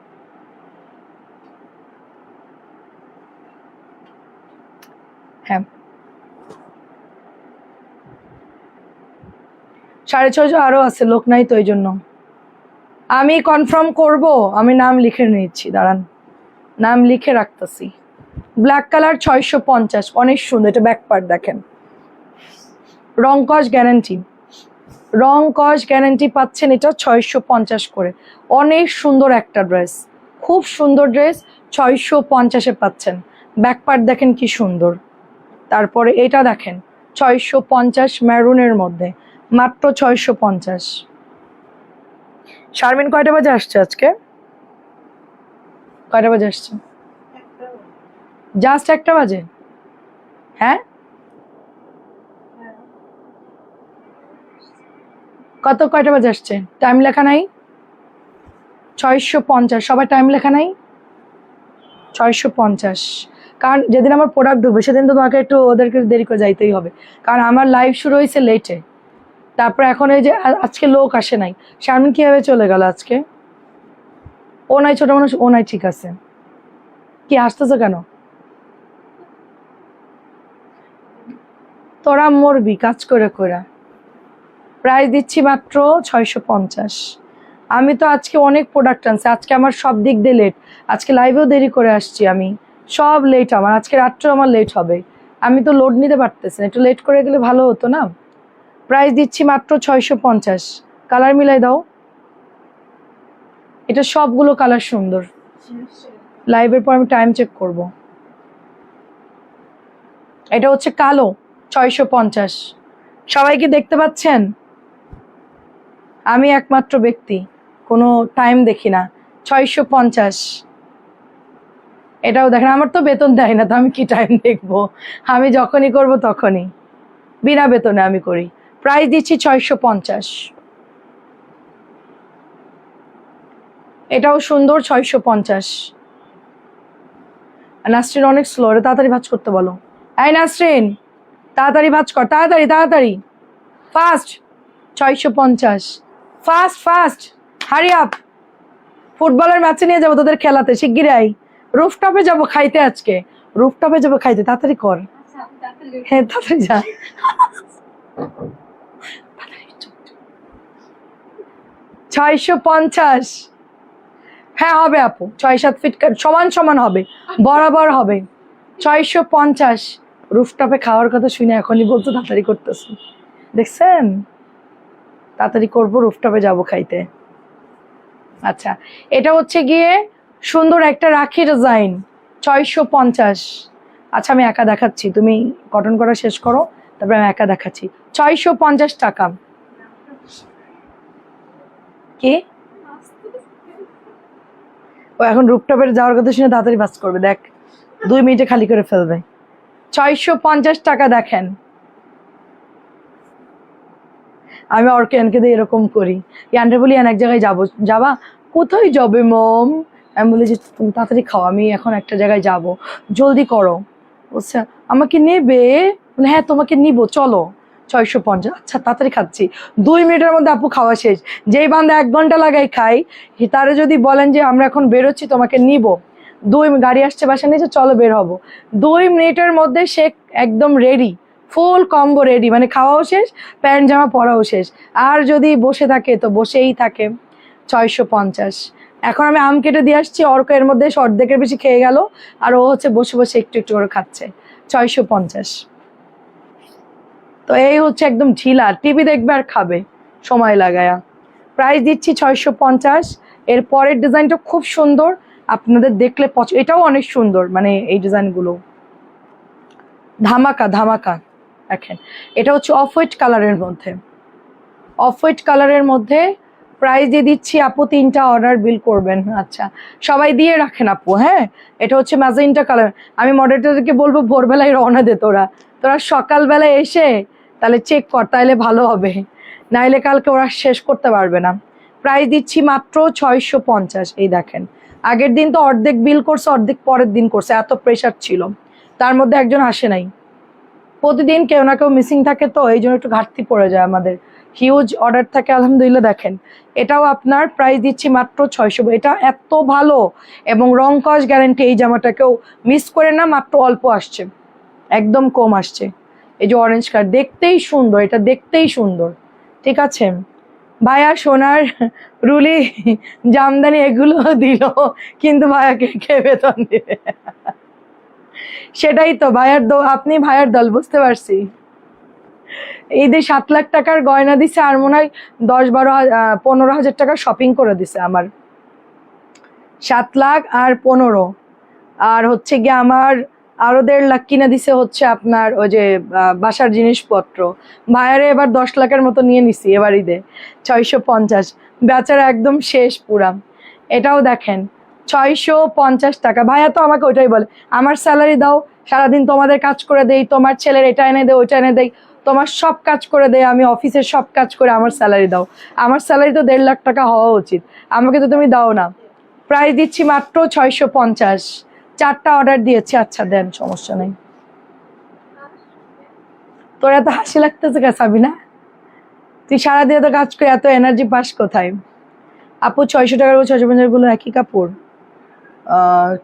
হ্যাঁ, 650 আরো আছে, লোক নাই তো এই জন্য। আমি কনফার্ম করব, আমি নাম লিখে নিচ্ছি, দাঁড়ান, নাম লিখে রাখতেছি। ব্ল্যাক কালার 650, অনেক সুন্দর। এটা ব্যাক পার্ট দেখেন, রং কস গ্যারান্টি, রং কস গ্যারান্টি পাচ্ছেন। এটা 650 করে, অনেক সুন্দর একটা ড্রেস, খুব সুন্দর ড্রেস, 650-এ পাচ্ছেন। ব্যাক পার্ট দেখেন কি সুন্দর। তারপরে এটা দেখেন 650 ম্যারুনের মধ্যে, মাত্র 650। শারমিন কয়টা বাজে আসছে আজকে? কয়টা বাজে আসছে? জাস্ট 1টা বাজে? হ্যাঁ, কয়টা বাজে আসছে? টাইম লেখা নাই। 650, সবাই টাইম লেখা নাই। 650, কারণ যেদিন আমার প্রোডাক্ট ঢুকবে সেদিন তো তোমাকে একটু ওদেরকে দেরি করে যাইতেই হবে, কারণ আমার লাইভ শুরু হয়েছে লেটে। তারপর এখন এই যে আজকে লোক আসে নাই। শারমিন কিভাবে চলে গেল আজকে? ও নাই, ছোট মানুষ, ও নাই, ঠিক আছে। কি আসতেছো কেন? তোরা মরবি কাজ করে করে। প্রাইস দিচ্ছি মাত্র 650। আমি তো আজকে অনেক প্রোডাক্ট আনছি, আজকে আমার সব দিক দিয়ে লেট, আজকে লাইভেও দেরি করে আসছি আমি, সব লেট আমার, আজকে রাত্রেও আমার লেট হবে। আমি তো লোড নিতে পারতেছি না, একটু লেট করে গেলে ভালো হতো না। প্রাইস দিচ্ছি মাত্র 650। কালার মিলাই দাও, এটা সবগুলো কালার সুন্দর। লাইভের পর আমি টাইম চেক করব। এটা হচ্ছে কালো, 650। সবাই কি দেখতে পাচ্ছেন? আমি একমাত্র ব্যক্তি, কোনো টাইম দেখি না। 650। এটাও দেখেন, আমার তো বেতন দেয় না, তো আমি কি টাইম দেখবো? আমি যখনই করব তখনই, বিনা বেতনে আমি করি। প্রাইস দিচ্ছি 650। এটাও সুন্দর, 650। নাসরিন অনেক স্লো, তাড়াতাড়ি ভাঁজ করতে বলো। এই নাসরিন, তাড়াতাড়ি ভাঁজ কর, তাড়াতাড়ি তাড়াতাড়ি, fast. 650, fast fast, hurry up. ফুটবলের ম্যাচে নিয়ে যাবো তোদের খেলাতে, শিগগিরই আই। রুফটপে যাবো খাইতে আজকে, রুফটপে যাবো খাইতে, তাড়াতাড়ি কর। হ্যাঁ তাড়াতাড়ি যা। 650। হ্যাঁ হবে আপু, 6-7 ফিট সমান সমান হবে, বরাবর হবে। 650 রুফটপে খাওয়ার কথা শুনে এখনই বলতো তাড়াতাড়ি করতেছে, দেখছেন? তাড়াতাড়ি করবো, রুফটপে যাবো খাইতে। আচ্ছা, এটা হচ্ছে গিয়ে সুন্দর একটা রাখি ডিজাইন, 650। আচ্ছা আমি একা দেখাচ্ছি, তুমি কটন করা শেষ করো, তারপরে আমি একা দেখাচ্ছি। 650 টাকা। কি ও এখন রুফটপের যাওয়ার কথা শুনে তাড়াতাড়ি বাস করবে, দেখ 2 মিনিটে খালি করে ফেলবে। 650 টাকা। দেখেন আমি অর্কেনকে দিয়ে এরকম করি, ইয়ানরে বলি এক জায়গায় যাবো, যাবা? কোথায় যাবে মম? আমি বলি যে তুমি তাড়াতাড়ি খাও, আমি এখন একটা জায়গায় যাব, জলদি করো। বলছে আমাকে নেবে? বলে হ্যাঁ তোমাকে নিব, চলো। 650। আচ্ছা তাড়াতাড়ি খাচ্ছি, 2 মিনিটের মধ্যে আপু খাওয়া শেষ। যেই বান্দা 1 ঘন্টা লাগাই খাই, তারা যদি বলেন যে আমরা এখন বেরোচ্ছি তোমাকে নিব, গাড়ি আসছে বাসা নিচে, চলো বের হবো, 2 মিনিটের মধ্যে সে একদম রেডি, ফুল কম্বো রেডি, মানে খাওয়াও শেষ, প্যান্ট জামা পরাও শেষ। আর যদি বসে থাকে তো বসেই থাকে। 650। এখন আমি আম কেটে দিয়ে আসছি, অর্ক এর মধ্যে অর্ধেকের বেশি খেয়ে গেল, আর ও হচ্ছে বসে বসে একটু একটু করে খাচ্ছে। 650। তো এই হচ্ছে একদম ঢিলা, টিভি দেখবে আর খাবে সময় লাগায়া। প্রাইস দিচ্ছি 650। এর পরের ডিজাইনটা খুব সুন্দর, আপনাদের দেখলে এটাও অনেক সুন্দর, মানে এই ডিজাইনগুলো ধামাকা ধামাকা। দেখেন এটা হচ্ছে অফ হোয়াইট কালারের মধ্যে, অফ হোয়াইট কালারের মধ্যে প্রাইস দিয়ে দিচ্ছি আপু, 3টা অর্ডার বিল করবেন। আচ্ছা সবাই দিয়ে রাখেন আপু। হ্যাঁ এটা হচ্ছে ম্যাজেন্টা কালার। আমি মডারেটরকে বলবো ভোরবেলায় রওনা দে, তোরা সকালবেলায় এসে তাহলে চেক কর, তাইলে ভালো হবে, নাইলে কালকে ওরা শেষ করতে পারবে না। প্রাইস দিচ্ছি মাত্র 650। এই দেখেন আগের দিন তো অর্ধেক বিল করছে, অর্ধেক পরের দিন করছে, এত প্রেশার ছিল, তার মধ্যে একজন আসে নাই। প্রতিদিন কেউ না কেউ মিসিং থাকে, তো এই জন্য একটু ঘাটতি পড়ে যায় আমাদের, হিউজ অর্ডার থাকে আলহামদুলিল্লাহ। দেখেন এটাও আপনার প্রাইস দিচ্ছি মাত্র 600। এটা এত ভালো এবং রং কস গ্যারান্টি, এই জামাটা কেউ মিস করে না, মাত্র অল্প আসছে, একদম কম আসছে। এই যে অরেঞ্জ কালার, দেখতেই সুন্দর, এটা দেখতেই সুন্দর, ঠিক আছে? ভাইয়া সোনার রুলি জামদানি এগুলো দিল, কিন্তু ভাইয়াকে কে বেতন দিবে? সেটাই তো ভাইয়ার আপনি ভাইয়ার দল, বুঝতে পারছি। ঈদে 7 লাখ টাকার গয়না দিছে, আর মনে হয় 10-12-15 হাজার টাকা শপিং করে দিছে আমার। 7 লাখ আর 15, আর হচ্ছে গিয়ে আমার আরো 1.5 লাখ কিনে দিছে হচ্ছে আপনার ওই যে বাসার জিনিসপত্র। ভাইয়ারে এবার 10 লাখের মতো নিয়ে নিছি এবার ঈদে। 650 বেচারা একদম শেষ পুরা। এটাও দেখেন 650 টাকা। ভাইয়া তো আমাকে ওইটাই বলে, আমার স্যালারি দাও, সারাদিন তোমাদের কাজ করে দেই, তোমার ছেলের এটা এনে দেয় ওইটা এনে দেয়, তোমার সব কাজ করে দেয়, আমি অফিসের সব কাজ করে, আমার স্যালারি দাও। আমার স্যালারি তো 1.5 লাখ টাকা হওয়া উচিত, আমাকে তো তুমি দাও না। প্রাইস দিচ্ছি মাত্র 650। 4টা অর্ডার দিয়েছি। আচ্ছা দেন, সমস্যা নেই। তোর এত হাসি লাগতেছে কে সাবিনা? তুই সারাদিন এত কাজ করে এত এনার্জি পাস কোথায়? আপু 600 টাকার 650 গুলো একই কাপড়?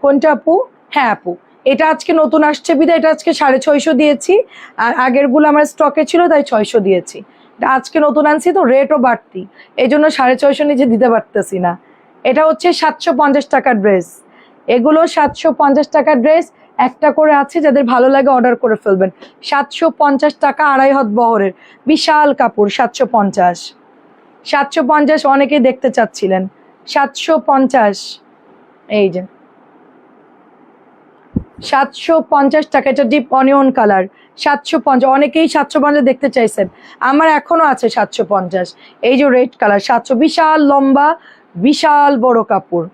কোনটা আপু? হ্যাঁ আপু এটা আজকে নতুন আসছে বিধায় এটা আজকে 650 দিয়েছি, আর আগের গুলো আমার স্টকে ছিল তাই 600 দিয়েছি। এটা আজকে নতুন আনছি তো রেটও বাড়তি, এই জন্য 650 নিচে দিতে পারতেছি না। এটা হচ্ছে 750 টাকার ড্রেস, এগুলো 750 টাকার ড্রেস, একটা করে আছে, যাদের ভালো লাগে অর্ডার করে ফেলবেন। 750 টাকা, 2.5 হাত বহরের বিশাল কাপড়। 750 750 অনেকেই দেখতে চাচ্ছিলেন। 750 এই যে 750 টাকা। এটা ডিপ অনিয়ন কালার। 750 অনেকেই 750 দেখতে চাইছেন, আমার এখনো আছে 750। এই যে রেড কালার 700, বিশাল লম্বা বিশাল বড় কাপড়।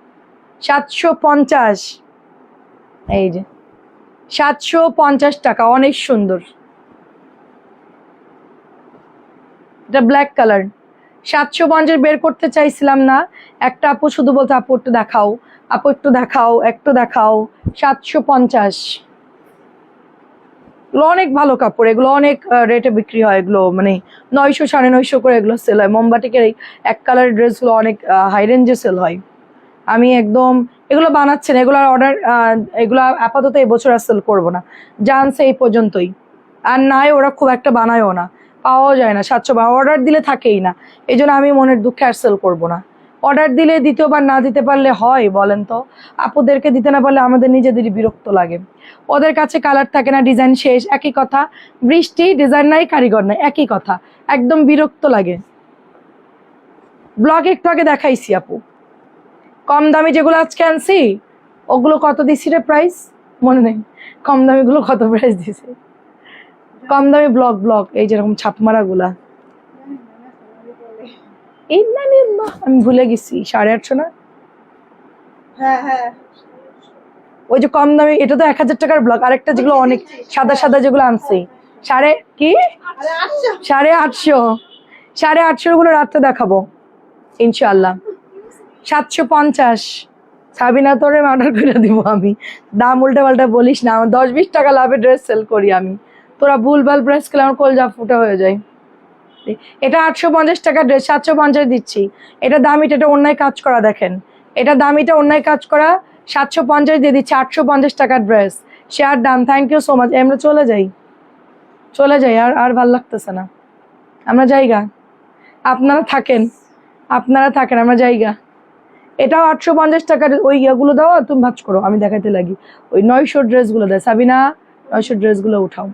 750 এই যে 750 টাকা, অনেক সুন্দর। এটা ব্ল্যাক কালার। 750 বের করতে চাইছিলাম না, একটা আপু শুধু বলতে আপু একটু দেখাও, আপু একটু দেখাও, একটু দেখাও। 750 এগুলো অনেক ভালো কাপড়, এগুলো অনেক রেটে বিক্রি হয়, এগুলো মানে 900 950 করে এগুলো সেল হয়। মোমবাটিকের এই এক কালারের ড্রেসগুলো অনেক হাই রেঞ্জে সেল হয়। আমি একদম এগুলো বানাচ্ছে না, এগুলো অর্ডার, এগুলো আপাতত এবছর আর সেল করবো না, জানছে এই পর্যন্তই। আর নাই ওরা খুব একটা বানায়ও না, পাওয়াও যায় না 700 অর্ডার দিলে থাকেই না, এই জন্য আমি মনের দুঃখে আর সেল করবো না। অর্ডার দিলে দ্বিতীয়বার না দিতে পারলে হয় বলেন তো? আপুদেরকে দিতে না পারলে আমাদের নিজেদেরই বিরক্ত লাগে। ওদের কাছে কালার থাকে না, ডিজাইন শেষ, একই কথা। বৃষ্টি, ডিজাইন নাই, কারিগর নাই, একই কথা, একদম বিরক্ত লাগে। ব্লগে একটু আগে দেখাইছি আপু, কম দামি যেগুলো আজকে আনছি ওগুলো কত দিছি রে প্রাইস মনে নেই, কম দামি গুলো কত প্রাইস দিছি, কম দামি ব্লগ এই যেরকম ছাপমারা গুলা, আমি ভুলে গেছি, 850 না? হ্যাঁ ওই যে কম দামি, এটা তো 1000 টাকার ব্লগ, আরেকটা যেগুলো অনেক সাদা সাদা যেগুলো আনছি কি 850, 850 গুলো রাত্রে দেখাবো ইনশাল্লাহ। 750 সাবিনা তোরে অর্ডার করে দিব আমি, দাম উল্টা পাল্টা বলিস না, আমার 10-20 টাকা লাভে ড্রেস সেল করি আমি, তোরা ভুলভাল প্রেস করলে আমার কলজা ফুটা হয়ে যায়। এটা 850 টাকা ড্রেস 750 দিচ্ছি, এটা দামিটা, এটা অন্যায় কাজ করা, দেখেন এটা দামিটা অন্যায় কাজ করা, 750 দিয়ে দিচ্ছি 850 টাকার ড্রেস, শেয়ার দাম। Thank you so much. আমরা চলে যাই, আর ভাল লাগতেছে না, আমরা জায়গা, আপনারা থাকেন, আমরা জায়গা। এটাও 850 টাকার, ওই ইয়েগুলো দাও, তুমি ভাজ করো, আমি দেখাইতে লাগি। ওই 900 ড্রেসগুলো দেয় সাবিনা, 900 ড্রেসগুলো উঠাও।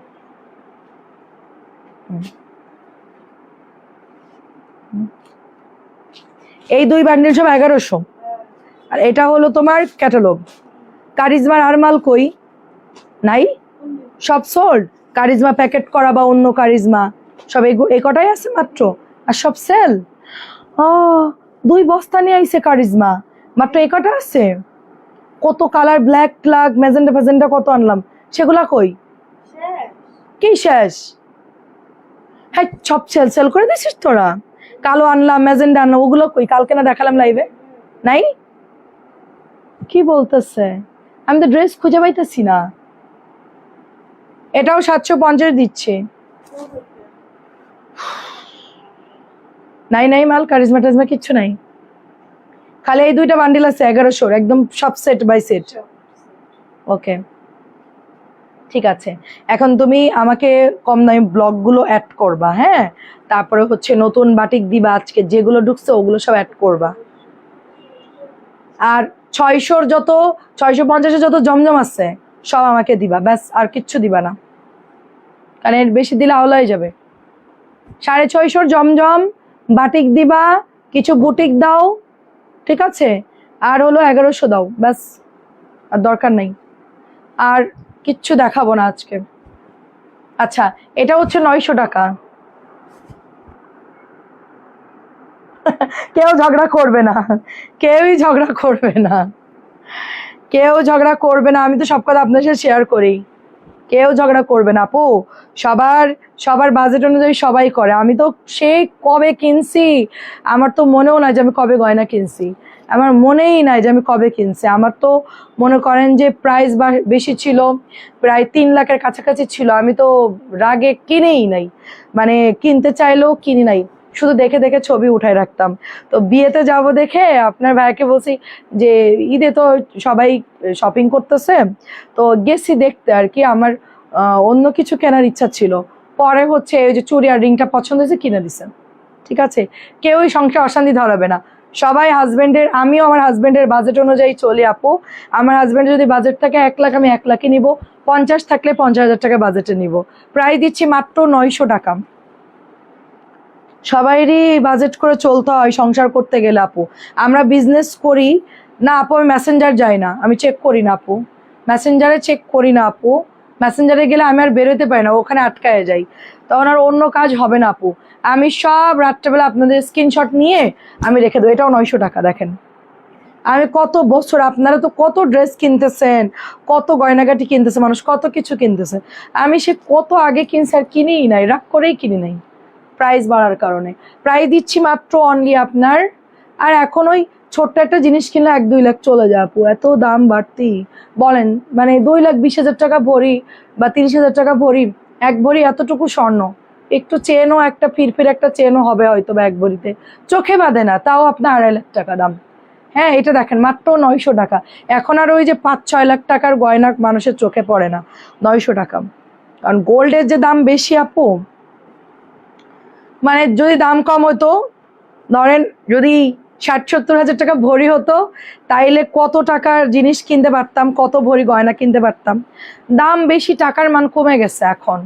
এই 2 বান্ডিল সব 1100, আর এটা হলো তোমার ক্যাটালগ। কারিজমার আর মাল কই? নাই, সব সোল্ড। কারিজমা প্যাকেট করা বা অন্য কারিজমা সব এই কটাই আছে মাত্র, আর সব সেল। 2 বস্তা নিয়ে আইছে কারিজমা, মাত্র এই কটা আছে। কত কালার, ব্ল্যাক ক্লাক, ম্যাজেন্ডা ফ্যাজেন্ডা কত আনলাম, সেগুলা কই? কি শেষ? হ্যাঁ, সব সেল করে দিছিস তোরা। কালো আনলাম, ম্যাজেন্ডা আনলাম, ওগুলো কই? কালকে না দেখালাম লাইভে, নাই? কি বলতেছে? আমি তো ড্রেস খুঁজে পাইতেছি না। এটাও 750 দিচ্ছে, নাই মাল, কারিজমা টারিজমা কিচ্ছু নাই, খালি এই 2টা বান্ডিল আছে 1100, একদম সব সেট বাই সেট। ওকে, ঠিক আছে। এখন তুমি আমাকে কম দামি ব্লগগুলো অ্যাড করবা, হ্যাঁ? তারপরে হচ্ছে নতুন বাটিক দিবা, আজকে যেগুলো ঢুকছে ওগুলো সব অ্যাড করবা। আর 600-র যত, 650-এর যত জমজম আছে সব আমাকে দিবা, ব্যাস, আর কিচ্ছু দিবা না, কারণ এর বেশি দিলে আওলা হয়ে যাবে। 650-র জমজম বাটিক দিবা, কিছু বুটিক দাও, ঠিক আছে? আর হলো 1100 দাও, ব্যাস, আর দরকার নাই, আর কিচ্ছু দেখাবো না আজকে। আচ্ছা, এটা হচ্ছে 900 টাকা। কেউ ঝগড়া করবে না, কেউই ঝগড়া করবে না, কেউ ঝগড়া করবে না, আমি তো সব কথা আপনার সাথে শেয়ার করি, কেউ ঝগড়া করবে না আপু। সবার বাজেট অনুযায়ী সবাই করে। আমি তো সেই কবে কিনছি, আমার তো মনেও নাই যে আমি কবে গয়না কিনছি, আমার মনেই নাই যে আমি কবে কিনছি। আমার তো মনে করেন যে প্রাইস বেশি ছিল, প্রায় 3 লাখের কাছাকাছি ছিল, আমি তো রাগে কিনেই নাই, মানে কিনতে চাইলেও কিনি নাই, শুধু দেখে দেখে ছবি উঠায় রাখতাম। তো বিয়েতে যাব দেখে আপনার ভাইকে বলছি যে ঈদে তো সবাই শপিং করতেছে, তো গেছি দেখতে আর কি, আমার অন্য কিছু কেনার ইচ্ছা ছিল, পরে হচ্ছে ওই যে চুড়ি আর রিংটা পছন্দ হয়েছে, কিনে দিছে। ঠিক আছে, কেউই সংসার অশান্তি ধরাবে না, সবাই হাজবেন্ডের, আমিও আমার হাজবেন্ডের বাজেট অনুযায়ী চলি আপু। আমার হাজবেন্ডের যদি বাজেট থাকে 1 লাখ, আমি 1 লাখই নিব, 50 থাকলে 50,000 টাকা বাজেটে নিব। প্রায় দিচ্ছি মাত্র 900 টাকা। সবাইরই বাজেট করে চলতে হয় সংসার করতে গেলে আপু। আমরা বিজনেস করি না আপু, আমি মেসেঞ্জার যাই না, আমি চেক করি না আপু, মেসেঞ্জারে চেক করি না আপু, মেসেঞ্জারে গেলে আমি আর বেরোতে পারি না, ওখানে আটকায় যাই, তখন আর অন্য কাজ হবে না আপু। আমি সব রাত্রেবেলা আপনাদের স্ক্রিনশট নিয়ে আমি রেখে দেবো। এটাও 900 টাকা, দেখেন আমি কত বছর, আপনারা তো কত ড্রেস কিনতেছেন, কত গয়নাগাটি কিনতেছে, মানুষ কত কিছু কিনতেছে, আমি সে কত আগে কিনছি আর কিনেই নাই, রাগ করেই কিনি নাই প্রাইস বাড়ার কারণে। প্রাইস দিচ্ছি মাত্র অনলি আপনার, আর এখন ওই ছোট্ট একটা জিনিস কিনলে 1-2 লাখ চলে যায় আপু, এত দাম বাড়তি বলেন, মানে 2,20,000 টাকা ভরি বা 30,000 টাকা ভরি, 1 ভরি এতটুকু স্বর্ণ, একটু চেনও, একটা ফিরফির একটা চেনও হবে হয়তো বা 1 ভরিতে, চোখে বাঁধে না, তাও আপনার 2.5 লাখ টাকা দাম। হ্যাঁ এটা দেখেন মাত্র 900 টাকা। এখন আর ওই যে 5-6 লাখ টাকার গয়না মানুষের চোখে পড়ে না, 900 টাকা। কারণ গোল্ডের যে দাম বেশি আপু, মানে যদি দাম কম হতো, ধরেন যদি 60-70 হাজার টাকা ভরি হতো, তাইলে কত টাকার জিনিস কিনতে পারতাম, কত ভরি গয়না কিনতে পারতাম। দাম বেশি, টাকার মান কমে গেছে এখন।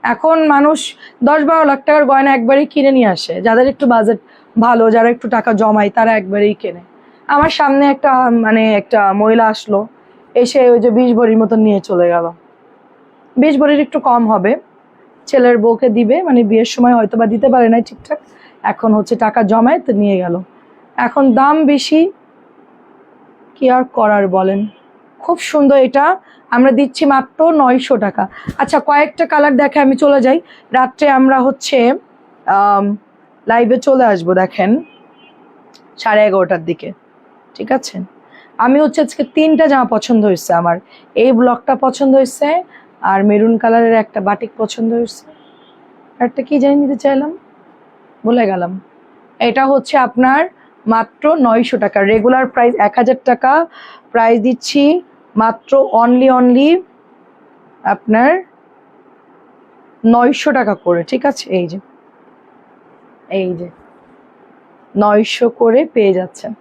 এখন মানুষ 10-12 লাখ টাকার গয়না একবারেই কিনে নিয়ে আসে, যাদের একটু বাজেট ভালো, যারা একটু টাকা জমায় তারা একবারেই কেনে। আমার সামনে একটা মহিলা আসলো, এসে ওই যে 20 ভরির মতন নিয়ে চলে গেল। 20 ভরির একটু কম হবে, ছেলের বউকে দিবে, মানে বিয়ের সময় হয়তো বা দিতে পারে নাই ঠিকঠাক, এখন হচ্ছে টাকা জমায় তো নিয়ে গেল। এখন দাম বেশি, কি আর করার বলেন। খুব সুন্দর, এটা আমরা দিচ্ছি মাত্র 900 টাকা। আচ্ছা কয়েকটা কালার দেখে আমি চলে যাই, রাত্রে আমরা হচ্ছে লাইভে চলে আসবো, দেখেন 11:30টার দিকে, ঠিক আছে। আমি হচ্ছে আজকে 3টা জামা পছন্দ হয়েছে আমার, এই ব্লকটা পছন্দ হয়েছে, আর মেরুন কালারের একটা বাটিক পছন্দ হয়েছে, একটা কি জানি নিতে চাইলাম ভুলে গেলাম। এটা হচ্ছে আপনার মাত্র 900 টাকা, রেগুলার প্রাইস 1000 টাকা, প্রাইস দিচ্ছি মাত্র অনলি আপনার 900 টাকা করে, ঠিক আছে। এই যে 900 করে পেয়ে যাচ্ছেন,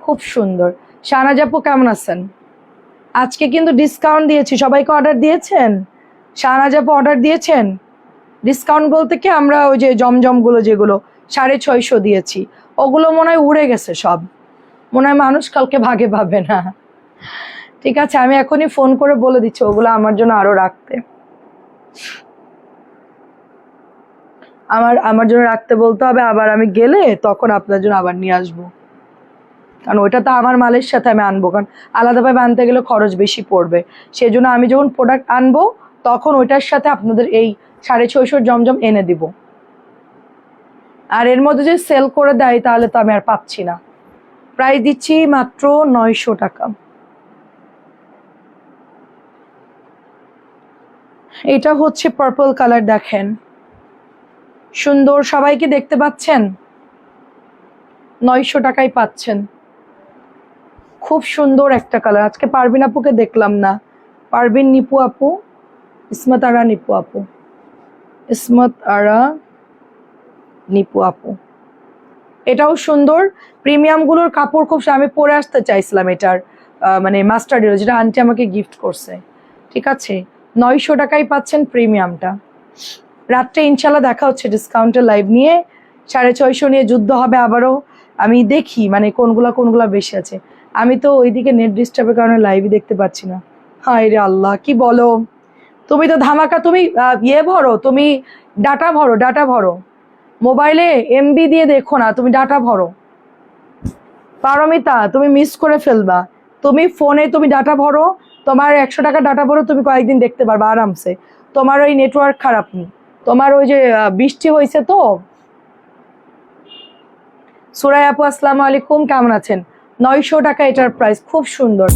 খুব সুন্দর। শাহনাজ আপু কেমন আছেন? আজকে কিন্তু ডিসকাউন্ট দিয়েছি, সবাইকে অর্ডার দিয়েছেন? শাহনাজ আপু অর্ডার দিয়েছেন? ডিসকাউন্ট বলতে কি, আমরা ওই যে জমজমগুলো যেগুলো 650 দিয়েছি, ওগুলো মনে হয় উড়ে গেছে সব, মনে হয় মানুষ কালকে ভাগে পাবে না। ঠিক আছে, আমি এখনই ফোন করে বলে দিচ্ছি ওগুলো আমার জন্য আরো রাখতে, আমার জন্য রাখতে বলতে হবে। আবার আমি গেলে তখন আপনার জন্য আবার নিয়ে আসবো, কারণ ওইটা তো আমার মালের সাথে আমি আনবো, কারণ আলাদাভাবে আনতে গেলে খরচ বেশি পড়বে। সেই জন্য আমি যখন প্রোডাক্ট আনবো তখন ওইটার সাথে আপনাদের এই 650 জমজম এনে দিব। আর এর মধ্যে যদি সেল করে দেয় তাহলে তো আমি আর পাচ্ছি না। প্রাইস দিচ্ছি মাত্র 900 টাকা। এটা হচ্ছে পার্পল কালার, দেখেন সুন্দর, সবাইকে দেখতে পাচ্ছেন? 900 টাকায় পাচ্ছেন, খুব সুন্দর একটা কালার। আজকে পারবিন আপুকে দেখলাম না, পারবিন নিপু আপু, ইসমত আরা নিপু আপু, ইসমত আরা নিপু আপু, এটাও সুন্দর। প্রিমিয়ামগুলোর কাপড় খুব, আমি পরে আসতে চাইছিলাম এটার মানে মাস্টার্ড ইয়েলো, যেটা আন্টি আমাকে গিফট করছে, ঠিক আছে। 900 টাকায় পাচ্ছেন প্রিমিয়ামটা। রাত্রে ইনশাল্লাহ দেখা হচ্ছে ডিসকাউন্টের লাইভ নিয়ে, 650 নিয়ে যুদ্ধ হবে আবারও। আমি দেখি মানে কোনগুলা বেশি আছে। আমি তো ওইদিকে নেট ডিস্টার্বের কারণে লাইভই দেখতে পাচ্ছি না। হায় রে আল্লাহ, কি বলো, তুমি তো ধামাকা, তুমি ভরো, তুমি ডাটা ভরো, মোবাইলে এমবি দিয়ে দেখো না, তুমি ডাটা ভরো। পারমিতা তুমি মিস করে ফেলবা, তুমি ফোনে তুমি ডাটা ভরো, তোমার 100 টাকা ডাটা ভরো, তুমি কয়েকদিন দেখতে পারবা আরামসে। তোমার ওই নেটওয়ার্ক খারাপ নেই, তোমার ওই যে বৃষ্টি হয়েছে তো। সুরাই আপু আসসালামু আলাইকুম, কেমন আছেন? 900 টাকা এটার প্রাইস, খুব সুন্দর।